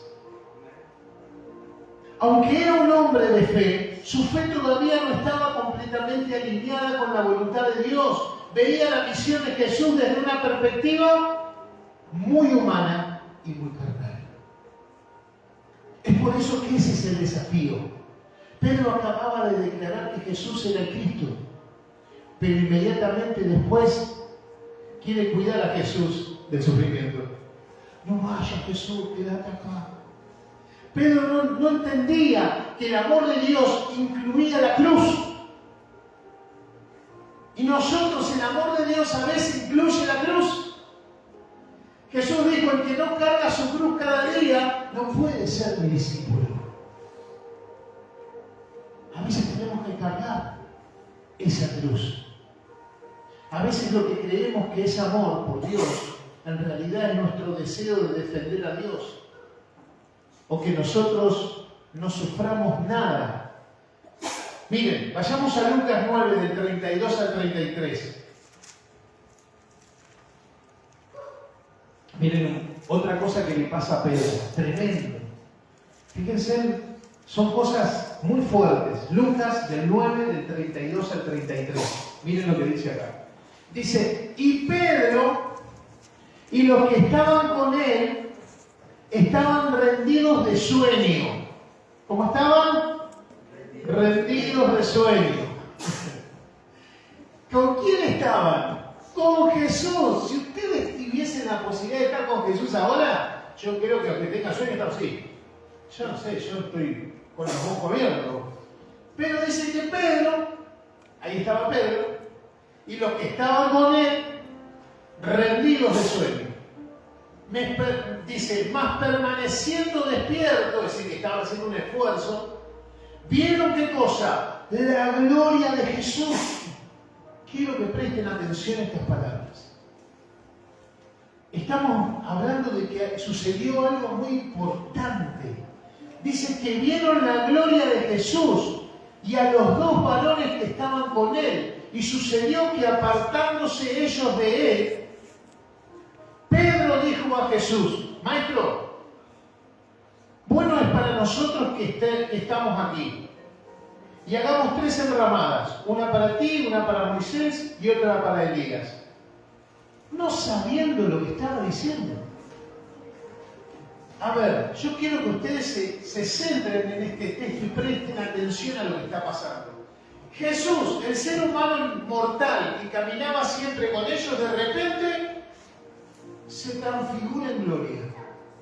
Aunque era un hombre de fe, su fe todavía no estaba completamente alineada con la voluntad de Dios. Veía la misión de Jesús desde una perspectiva muy humana y muy carnal. Es por eso que ese es el desafío. Pedro acababa de declarar que Jesús era el Cristo, pero inmediatamente después quiere cuidar a Jesús del sufrimiento. No vayas, Jesús, quédate acá. Pedro no entendía que el amor de Dios incluía la cruz. Y nosotros, el amor de Dios a veces incluye la cruz. Jesús dijo, el que no carga su cruz cada día, no puede ser mi discípulo. A veces tenemos que cargar esa cruz. A veces lo que creemos que es amor por Dios, en realidad es nuestro deseo de defender a Dios. O que nosotros no suframos nada. Miren, vayamos a Lucas 9, del 32 al 33. Miren, otra cosa que le pasa a Pedro, tremendo. Fíjense, son cosas muy fuertes. Lucas del 9, del 32 al 33. Miren lo que dice acá. Dice, y Pedro y los que estaban con él estaban rendidos de sueño. ¿Cómo estaban? Rendidos de sueño. ¿Con quién estaban? Con Jesús. Si ustedes tuviesen la posibilidad de estar con Jesús ahora, yo creo que aunque tenga sueño, está así. Yo no sé, yo estoy con los ojos abiertos. Pero dice que Pedro, ahí estaba Pedro, y los que estaban con él, rendidos de sueño. Dice, más permaneciendo despierto, es decir, que estaban haciendo un esfuerzo, ¿vieron qué cosa? La gloria de Jesús. Quiero que presten atención a estas palabras. Estamos hablando de que sucedió algo muy importante. Dice que vieron la gloria de Jesús y a los dos varones que estaban con él. Y sucedió que apartándose ellos de él, Pedro dijo a Jesús, Maestro, bueno es para nosotros que estamos aquí. Y hagamos 3 enramadas, una para ti, una para Moisés y otra para Elías. No sabiendo lo que estaba diciendo. A ver, yo quiero que ustedes se centren en este texto y presten atención a lo que está pasando. Jesús, el ser humano mortal que caminaba siempre con ellos, de repente se transfigura en gloria.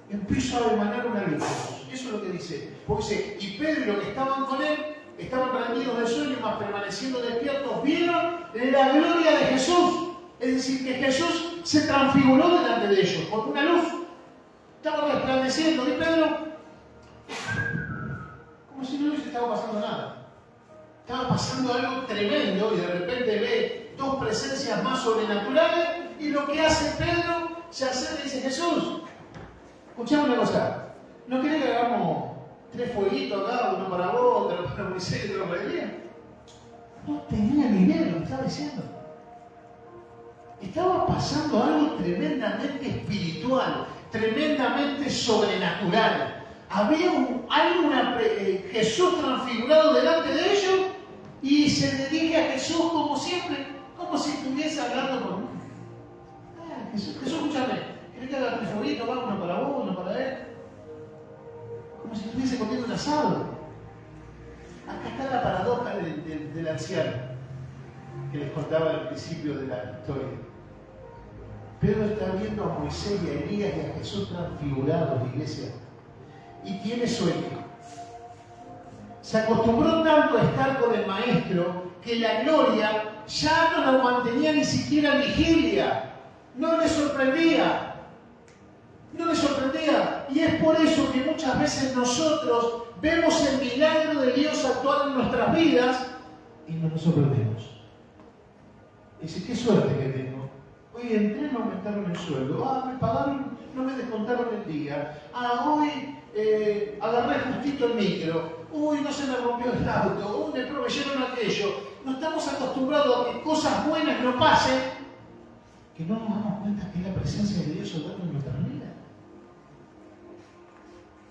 Empieza a emanar una luz. Eso es lo que dice. Porque dice, y Pedro y los que estaban con él, estaban rendidos de sueño, mas permaneciendo despiertos, vieron la gloria de Jesús. Es decir, que Jesús se transfiguró delante de ellos por una luz. Estaba resplandeciendo. Y Pedro, como si no les estaba pasando nada. Estaba pasando algo tremendo y de repente ve 2 presencias más sobrenaturales y lo que hace Pedro se acerca y dice: Jesús, escuchame una cosa, ¿no querés que hagamos 3 fueguitos acá, uno para vos, otro para Moisés y otro para Elías? No tenía ni idea de lo que estaba diciendo. Estaba pasando algo tremendamente espiritual, tremendamente sobrenatural. Había Jesús transfigurado delante de ellos y se dirige a Jesús como siempre, como si estuviese hablando con él. Jesús, escúchame, ¿querés que haga 3 fueguitos, va, uno para vos, uno para él? Como si estuviese comiendo un asado. Acá está la paradoja del anciano que les contaba al principio de la historia. Pedro está viendo a Moisés y a Elías y a Jesús transfigurados, iglesia, y tiene sueño. Se acostumbró tanto a estar con el Maestro que la gloria ya no la mantenía ni siquiera en vigilia. No le sorprendía. No le sorprendía. Y es por eso que muchas veces nosotros vemos el milagro de Dios actuar en nuestras vidas y no nos sorprendemos. Dice: qué suerte que tengo. Hoy entré, me aumentaron el sueldo. Me pagaron, no me descontaron el día. Hoy agarré justito el micro. No se me rompió el auto. Me proveyeron aquello. No estamos acostumbrados a que cosas buenas no pasen, que no nos damos cuenta que es la presencia de Dios obrando en nuestra vida.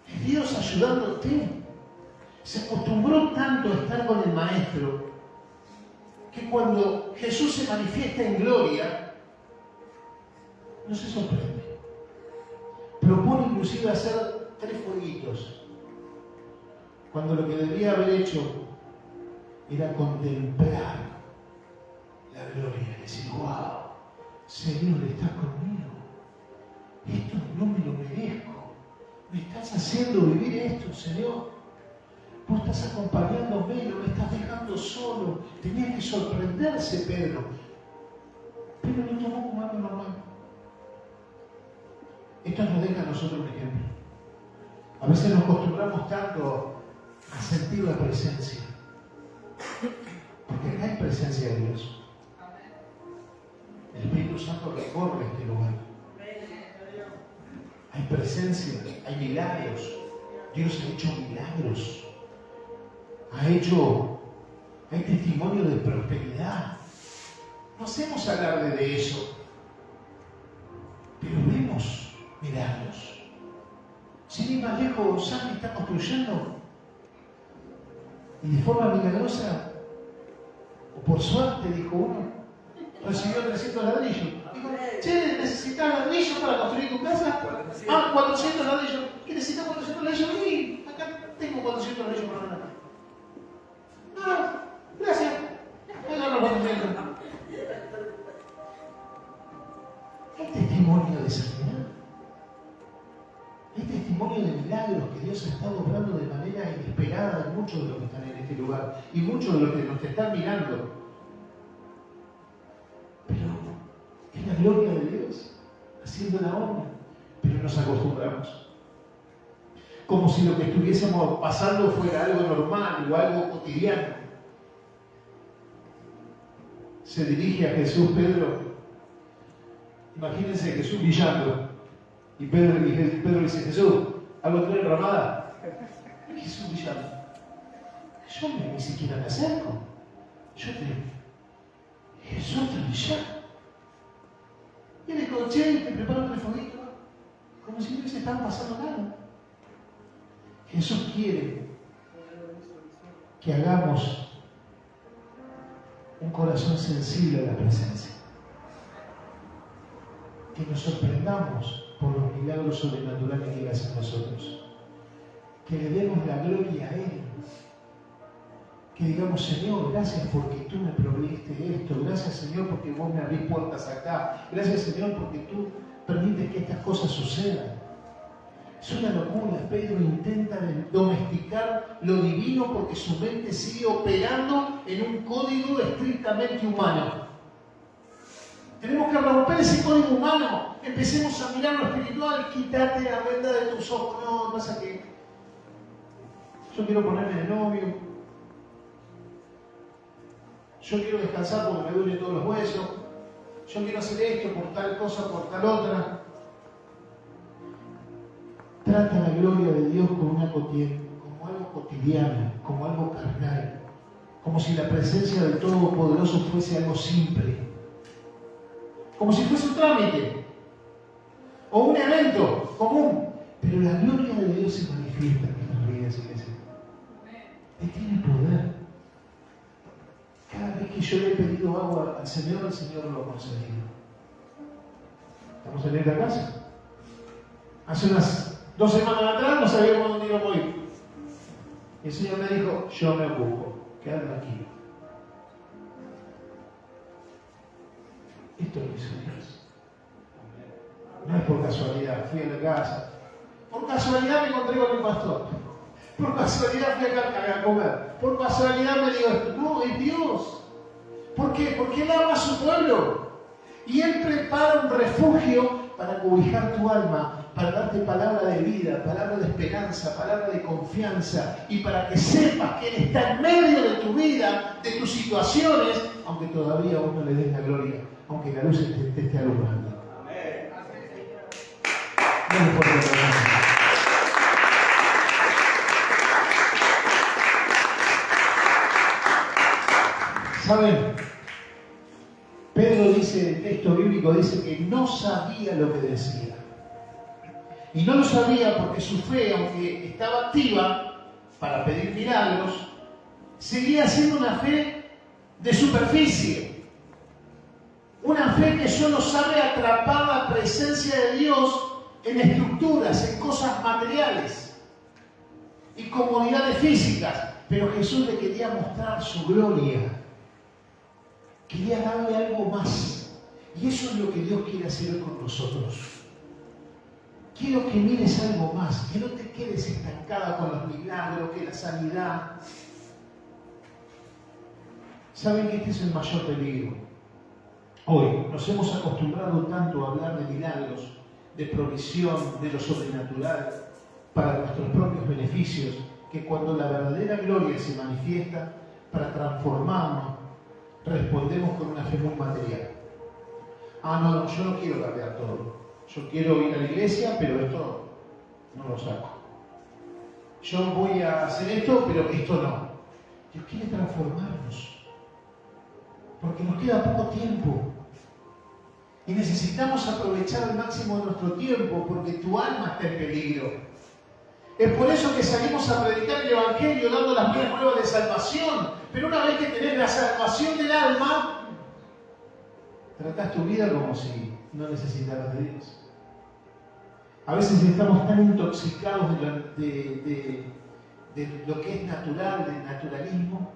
Es Dios ayudándote. Se acostumbró tanto a estar con el Maestro que cuando Jesús se manifiesta en gloria, no se sorprende. Propone inclusive hacer 3 fueguitos, cuando lo que debía haber hecho era contemplar la gloria y decir: wow, Señor, estás conmigo. Esto no me lo merezco. Me estás haciendo vivir esto, Señor. Vos estás acompañándome, no me estás dejando solo. Tenía que sorprenderse Pedro. Pero lo tomó como algo normal. Esto nos deja a nosotros un ejemplo. A veces nos acostumbramos tanto a sentir la presencia, porque acá hay presencia de Dios. El Espíritu Santo recorre este lugar. Hay presencia, hay milagros. Dios ha hecho milagros. Hay testimonio de prosperidad. No hacemos alarde de eso, pero vemos milagros. Sin ir más lejos, Santi está construyendo y de forma milagrosa, o por suerte, dijo uno, recibió 300 ladrillos. Dijo: che, ¿necesitas ladrillos para construir tu casa? 400 ladrillos. ¿Qué necesitas 400 ladrillos? Sí, acá tengo 400 ladrillos para una. Gracias. Agarro 400. Hay testimonio de sanidad. Hay testimonio de milagros que Dios ha estado obrando de manera inesperada en muchos de los que están en este lugar y muchos de los que nos están mirando. Pero es la gloria de Dios haciendo la obra, pero nos acostumbramos. Como si lo que estuviésemos pasando fuera algo normal o algo cotidiano. Se dirige a Jesús Pedro. Imagínense Jesús brillando. Y Pedro dice: Jesús, ¿algo trae ramada? Y Jesús brillando. Yo ni siquiera me acerco. Jesús está brillando. Y le digo: che, te preparo un fueguito. Como si no se estaba pasando nada. Jesús quiere que hagamos un corazón sensible a la presencia. Que nos sorprendamos por los milagros sobrenaturales que Él hace en nosotros. Que le demos la gloria a Él. Que digamos: Señor, gracias porque tú me proveíste esto. Gracias, Señor, porque vos me abrís puertas acá. Gracias, Señor, porque tú permites que estas cosas sucedan. Es una locura. Pedro intenta domesticar lo divino porque su mente sigue operando en un código estrictamente humano. Tenemos que romper ese código humano. Empecemos a mirar lo espiritual. Quítate la venda de tus ojos. No pasa que yo quiero ponerme de novio. Yo quiero descansar porque me duelen todos los huesos. Yo quiero hacer esto por tal cosa, por tal otra. trata la gloria de Dios como algo cotidiano, como algo carnal, como si la presencia del Todopoderoso fuese algo simple, como si fuese un trámite o un evento común. Pero la gloria de Dios se manifiesta en nuestras vidas, iglesia. Él tiene poder. Cada vez que yo le he pedido agua al Señor, el Señor lo ha concedido. ¿Estamos en esta casa? Hace unas 2 semanas atrás no sabíamos dónde íbamos a ir. Y el Señor me dijo, yo me ocupo, quédate tranquilo. Esto lo hizo Dios. No es por casualidad, fui a la casa. Por casualidad me encontré con el pastor. Por casualidad fui a comer. Por casualidad me dijo esto. No, es Dios. ¿Por qué? Porque Él ama a su pueblo. Y Él prepara un refugio para cobijar tu alma, para darte palabra de vida, palabra de esperanza, palabra de confianza, y para que sepas que Él está en medio de tu vida, de tus situaciones, aunque todavía aún no le des la gloria, aunque la luz te esté alumbrando. Amén. ¿Saben? Pedro dice, el texto bíblico dice que no sabía lo que decía. Y no lo sabía porque su fe, aunque estaba activa para pedir milagros, seguía siendo una fe de superficie. Una fe que solo sabe atrapar la presencia de Dios en estructuras, en cosas materiales y comodidades físicas. Pero Jesús le quería mostrar su gloria. Quería darle algo más. Y eso es lo que Dios quiere hacer con nosotros. Quiero que mires algo más, que no te quedes estancada con los milagros, que la sanidad. ¿Saben que este es el mayor peligro? Hoy nos hemos acostumbrado tanto a hablar de milagros, de provisión, de lo sobrenatural, para nuestros propios beneficios, que cuando la verdadera gloria se manifiesta para transformarnos, respondemos con una fe muy material. No, yo no quiero cambiar todo. Yo quiero ir a la iglesia, pero esto no lo saco. Yo voy a hacer esto, pero esto no. Dios quiere transformarnos. Porque nos queda poco tiempo. Y necesitamos aprovechar al máximo de nuestro tiempo, porque tu alma está en peligro. Es por eso que salimos a predicar el Evangelio, dando las buenas nuevas de salvación. Pero una vez que tenés la salvación del alma, tratás tu vida como si no necesitaras de Dios. A veces estamos tan intoxicados de lo que es natural, del naturalismo,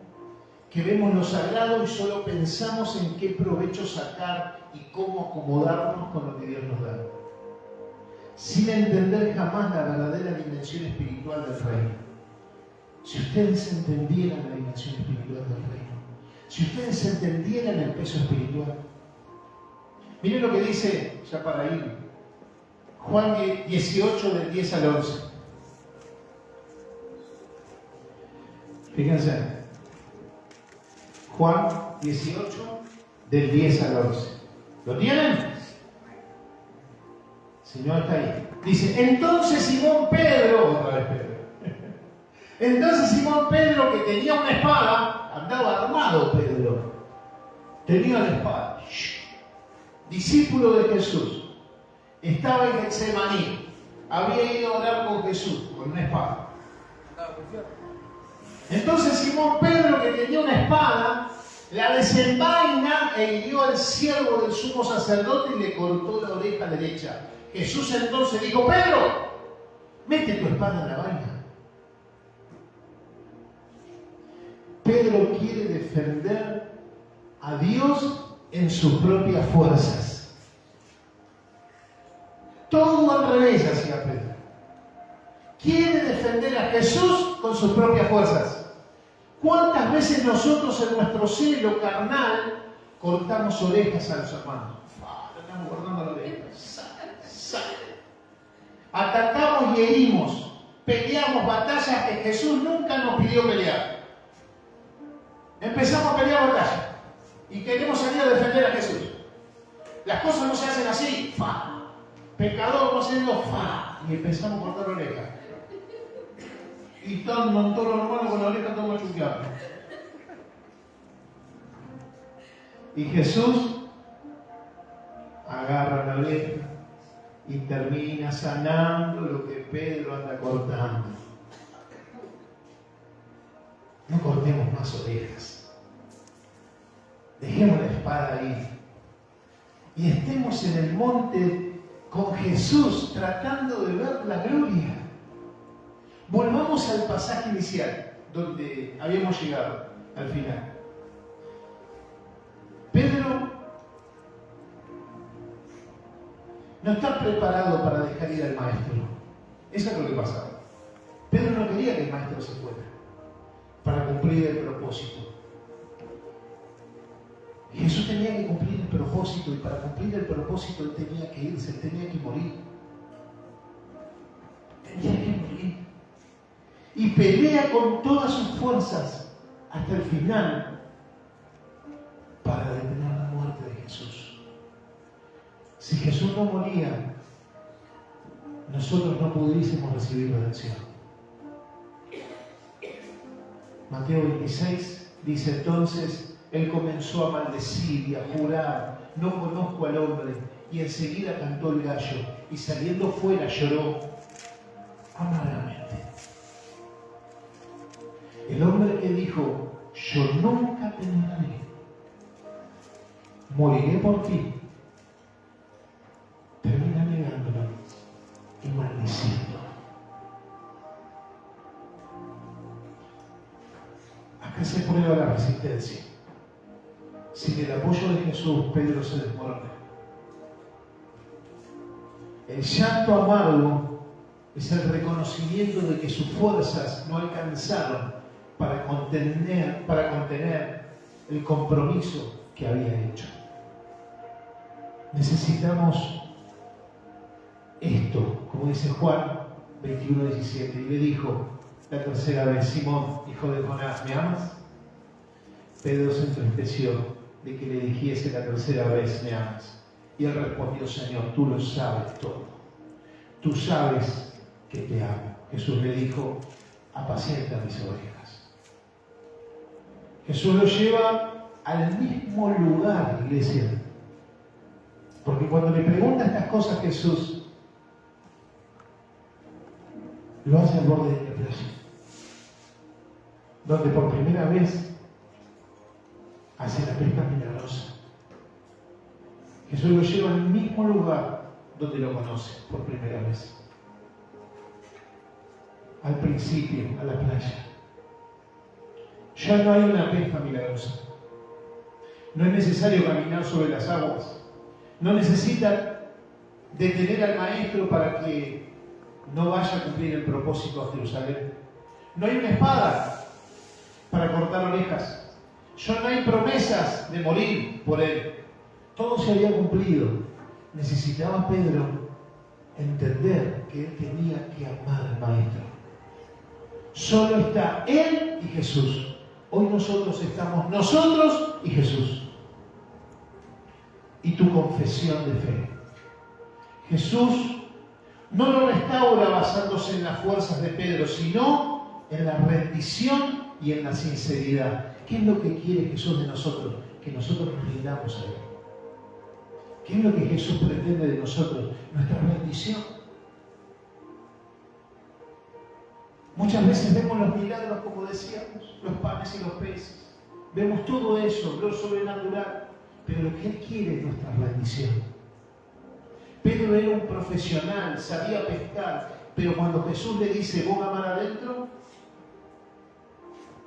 que vemos lo sagrado y solo pensamos en qué provecho sacar y cómo acomodarnos con lo que Dios nos da, sin entender jamás la verdadera dimensión espiritual del reino. Si ustedes entendieran la dimensión espiritual del reino, si ustedes entendieran el peso espiritual. Miren lo que dice, ya para ir, Juan 18, del 10 al 11. Fíjense, Juan 18, del 10 al 11. ¿Lo tienen? Si no, está ahí. Dice, entonces Simón Pedro, otra vez Pedro. Entonces Simón Pedro, que tenía una espada, andaba armado Pedro. Tenía la espada. Discípulo de Jesús. Estaba en Getsemaní. Había ido a orar con Jesús, con una espada. Entonces Simón Pedro, que tenía una espada, la desenvaina e hirió al siervo del sumo sacerdote y le cortó la oreja derecha. Jesús entonces dijo, Pedro, mete tu espada en la vaina. Pedro quiere defender a Dios en sus propias fuerzas. Todo al revés hacía Pedro. Quiere defender a Jesús con sus propias fuerzas. ¿Cuántas veces nosotros en nuestro celo carnal cortamos orejas a los hermanos? Estamos cortando la oreja. Atacamos y herimos. Peleamos batallas que Jesús nunca nos pidió pelear. Empezamos a pelear batallas y queremos salir a defender a Jesús. Las cosas no se hacen así. Pecador no haciendo y empezamos a cortar la oreja. Y están todos los hermanos con la oreja todo machucado. Y Jesús agarra la oreja y termina sanando lo que Pedro anda cortando. No cortemos más orejas. Dejemos la espada ahí. Y estemos en el monte con Jesús tratando de ver la gloria. Volvamos al pasaje inicial, donde habíamos llegado al final. Pedro no está preparado para dejar ir al maestro. Eso es lo que pasaba. Pedro no quería que el maestro se fuera para cumplir el propósito. Jesús tenía que cumplir el propósito, y para cumplir el propósito él tenía que irse, él tenía que morir. Tenía que morir. Y pelea con todas sus fuerzas hasta el final para detener la muerte de Jesús. Si Jesús no moría, nosotros no pudiésemos recibir redención. Mateo 26 dice entonces, él comenzó a maldecir y a jurar, no conozco al hombre, y enseguida cantó el gallo, y saliendo fuera lloró amargamente. El hombre que dijo, yo nunca te negaré, moriré por ti, termina negándolo y maldiciendo. Acá se prueba la resistencia. Sin el apoyo de Jesús, Pedro se desmorona. El llanto amargo es el reconocimiento de que sus fuerzas no alcanzaron para contener el compromiso que había hecho. Necesitamos esto, como dice Juan 21:17, y le dijo la tercera vez, Simón, hijo de Jonás, ¿me amas? Pedro se entristeció de que le dijese la tercera vez, ¿me amas? Y él respondió, Señor, tú lo sabes todo. Tú sabes que te amo. Jesús le dijo, apacienta mis ovejas. Jesús lo lleva al mismo lugar, iglesia. Porque cuando le pregunta estas cosas Jesús, lo hace al borde de la playa, donde por primera vez hace la pesca milagrosa. Jesús lo lleva al mismo lugar donde lo conoce por primera vez. Al principio, a la playa. Ya no hay una pesca milagrosa. No es necesario caminar sobre las aguas. No necesita detener al maestro para que no vaya a cumplir el propósito a Jerusalén. No hay una espada para cortar orejas. Ya no hay promesas de morir por él. Todo se había cumplido. Necesitaba Pedro entender que él tenía que amar al maestro. Solo está él y Jesús. Hoy nosotros estamos nosotros y Jesús. Y tu confesión de fe. Jesús no lo restaura basándose en las fuerzas de Pedro, sino en la rendición y en la sinceridad. ¿Qué es lo que quiere Jesús de nosotros? Que nosotros nos rindamos a Él. ¿Qué es lo que Jesús pretende de nosotros? Nuestra rendición. Muchas veces vemos los milagros, como decíamos, los panes y los peces. Vemos todo eso, lo sobrenatural. Pero lo que Él quiere es nuestra rendición. Pedro era un profesional, sabía pescar, pero cuando Jesús le dice, ¿vos mar adentro?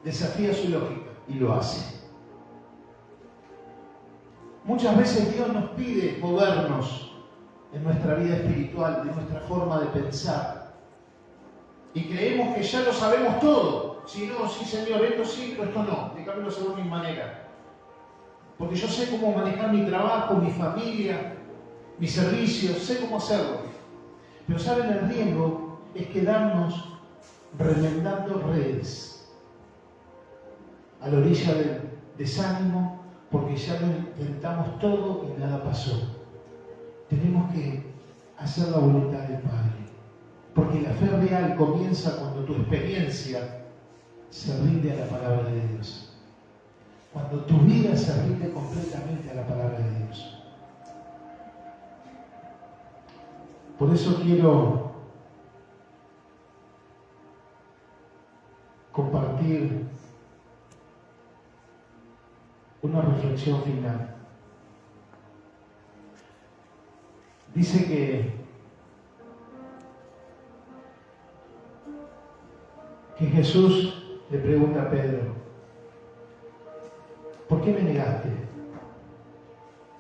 Desafía su lógica y lo hace. Muchas veces Dios nos pide movernos en nuestra vida espiritual, de nuestra forma de pensar. Y creemos que ya lo sabemos todo. Si no, sí Señor, esto sí, pero esto no. Déjamelo según mi manera. Porque yo sé cómo manejar mi trabajo, mi familia, mis servicios, sé cómo hacerlo. Pero ¿saben? El riesgo es quedarnos remendando redes a la orilla del desánimo, porque ya lo intentamos todo y nada pasó. Tenemos que hacer la voluntad del Padre. Porque la fe real comienza cuando tu experiencia se rinde a la palabra de Dios. Cuando tu vida se rinde completamente a la palabra de Dios. Por eso quiero compartir una reflexión final. Dice que Jesús le pregunta a Pedro, ¿por qué me negaste?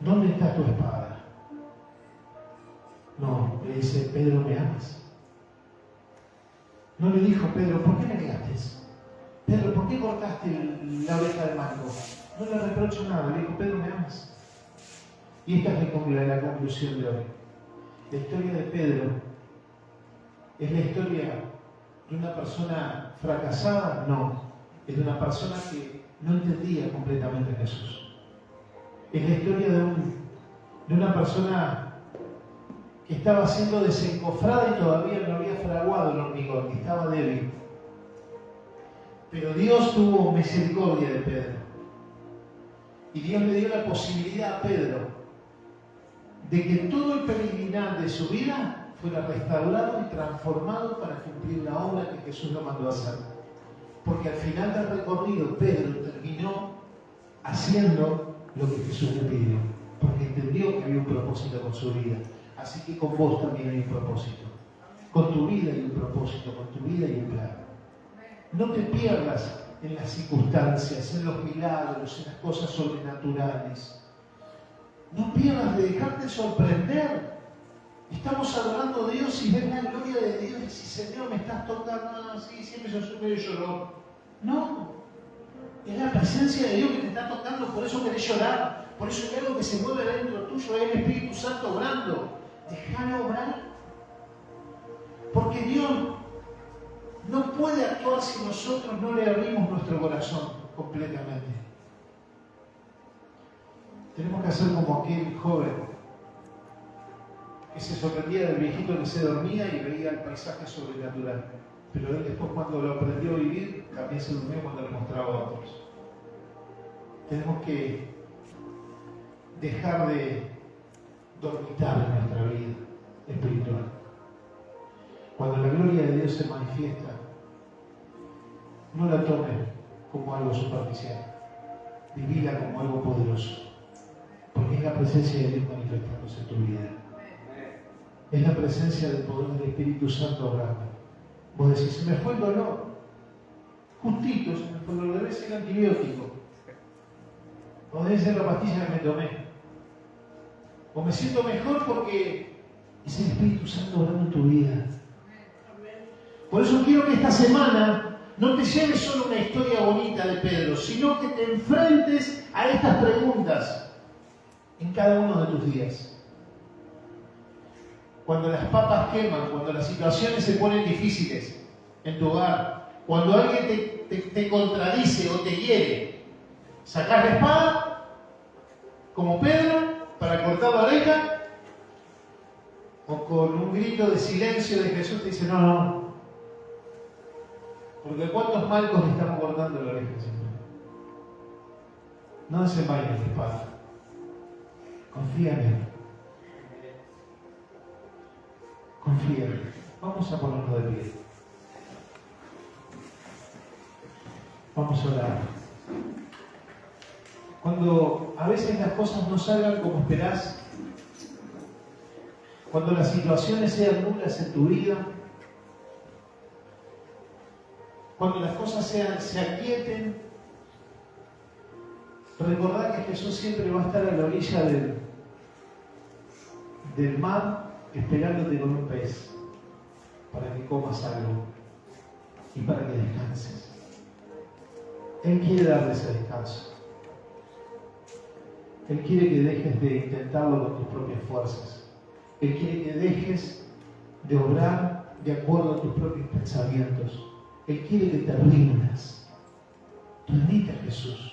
¿Dónde está tu espada? No, le dice, Pedro, ¿me amas? No le dijo, Pedro, ¿por qué me negaste? Pedro, ¿por qué cortaste la oreja del mango? No le reprocho nada, le dijo, Pedro, ¿me amas? Y esta es la conclusión de hoy. La historia de Pedro es la historia de una persona fracasada, no, es de una persona que no entendía completamente a Jesús. Es la historia de una persona que estaba siendo desencofrada y todavía no había fraguado el hormigón, que estaba débil. Pero Dios tuvo misericordia de Pedro. Y Dios le dio la posibilidad a Pedro de que todo el peregrinar de su vida fuera restaurado y transformado para cumplir la obra que Jesús lo mandó a hacer. Porque al final del recorrido Pedro terminó haciendo lo que Jesús le pidió, porque entendió que había un propósito con su vida. Así que con vos también hay un propósito. Con tu vida hay un propósito, con tu vida hay un plan. No te pierdas en las circunstancias, en los milagros, en las cosas sobrenaturales. No pierdas de dejarte sorprender. Estamos adorando a Dios y ves la gloria de Dios y dices, Señor, me estás tocando así, siempre yo medio llorón. No, es la presencia de Dios que te está tocando, por eso querés llorar, por eso hay algo que se mueve dentro tuyo, es el Espíritu Santo obrando. Déjalo obrar. Porque Dios no puede actuar si nosotros no le abrimos nuestro corazón completamente. Tenemos que hacer como aquel joven que se sorprendía del viejito que se dormía y veía el paisaje sobrenatural. Pero él después, cuando lo aprendió a vivir, también se durmió cuando le mostraba a otros. Tenemos que dejar de dormitar en nuestra vida espiritual. Cuando la gloria de Dios se manifiesta, no la tomes como algo superficial, vivila como algo poderoso, porque es la presencia de Dios manifestándose en tu vida. Es la presencia del poder del Espíritu Santo obrando. Vos decís, se me fue el dolor, justito se me fue el dolor, debe ser el antibiótico, o debe ser la pastilla que me tomé, o me siento mejor porque es el Espíritu Santo obrando en tu vida. Por eso quiero que esta semana no te lleves solo una historia bonita de Pedro, sino que te enfrentes a estas preguntas en cada uno de tus días. Cuando las papas queman, cuando las situaciones se ponen difíciles en tu hogar, cuando alguien te contradice o te hiere, ¿sacás la espada como Pedro para cortar la oreja? ¿O con un grito de silencio de Jesús te dice, no, porque cuántos malcos le estamos cortando la oreja, Señor? No desenvaines la espada. Confía en Él. Confía en Él. Vamos a ponernos de pie. Vamos a orar. Cuando a veces las cosas no salgan como esperás, cuando las situaciones sean nulas en tu vida, cuando las cosas se aquieten, recordá que Jesús siempre va a estar a la orilla del mar esperándote con un pez para que comas algo y para que descanses. Él quiere darte ese descanso. Él quiere que dejes de intentarlo con tus propias fuerzas. Él quiere que dejes de obrar de acuerdo a tus propios pensamientos. Él quiere que te rindas. Rendite a Jesús.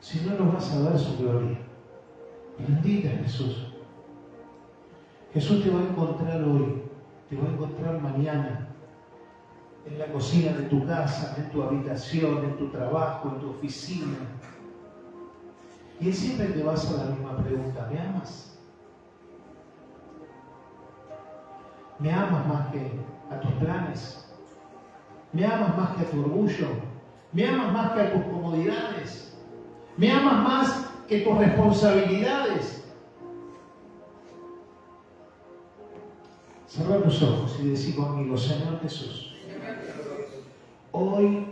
Si no, no vas a ver su gloria. Rendite a Jesús. Jesús te va a encontrar hoy te va a encontrar mañana en la cocina de tu casa, en tu habitación, en tu trabajo, en tu oficina. Y Él siempre te va a hacer la misma pregunta: ¿me amas? ¿Me amas más que a tus planes? ¿Me amas más que a tu orgullo? ¿Me amas más que a tus comodidades? ¿Me amas más que tus responsabilidades? Cerra tus ojos y decí conmigo: Señor Jesús, hoy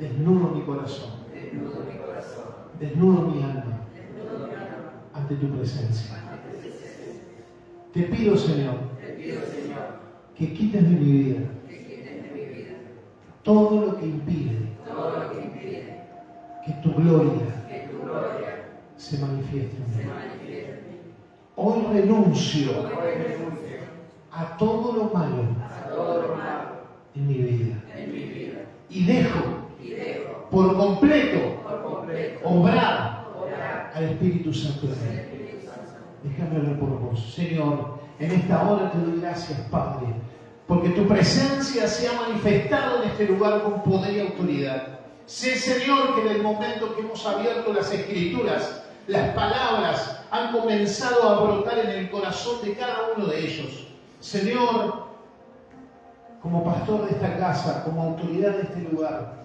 desnudo mi corazón, desnudo mi alma ante tu presencia. Te pido, Señor, que quites de mi vida todo lo que impide que tu gloria se manifieste en mí. Hoy renuncio a todo lo malo en mi vida y dejo por completo obrar al Espíritu Santo de mí. Déjame hablar por vos. Señor, en esta hora te doy gracias, Padre, porque tu presencia se ha manifestado en este lugar con poder y autoridad. Sé, Señor, que en el momento que hemos abierto las Escrituras, las palabras han comenzado a brotar en el corazón de cada uno de ellos. Señor, como pastor de esta casa, como autoridad de este lugar,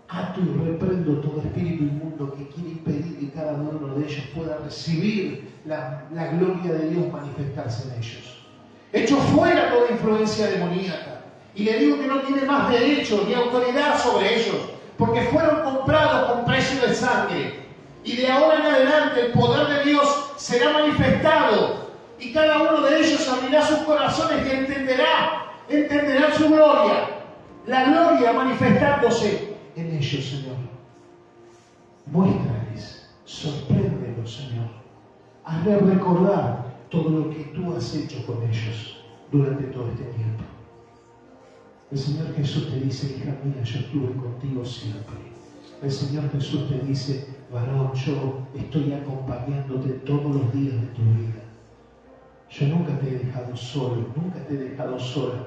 ato y reprendo todo espíritu inmundo que quiere impedir que cada uno de ellos pueda recibir la gloria de Dios manifestarse en ellos. Echo fuera toda influencia demoníaca y le digo que no tiene más derecho ni autoridad sobre ellos, porque fueron comprados con precio de sangre. Y de ahora en adelante el poder de Dios será manifestado y cada uno de ellos abrirá sus corazones y entenderá su gloria, la gloria manifestándose en ellos, Señor. Muéstrales, sorpréndelos, Señor. Hazle recordar todo lo que tú has hecho con ellos durante todo este tiempo. El Señor Jesús te dice: hija mía, yo estuve contigo siempre. El Señor Jesús te dice: varón, yo estoy acompañándote todos los días de tu vida. Yo nunca te he dejado solo, nunca te he dejado sola.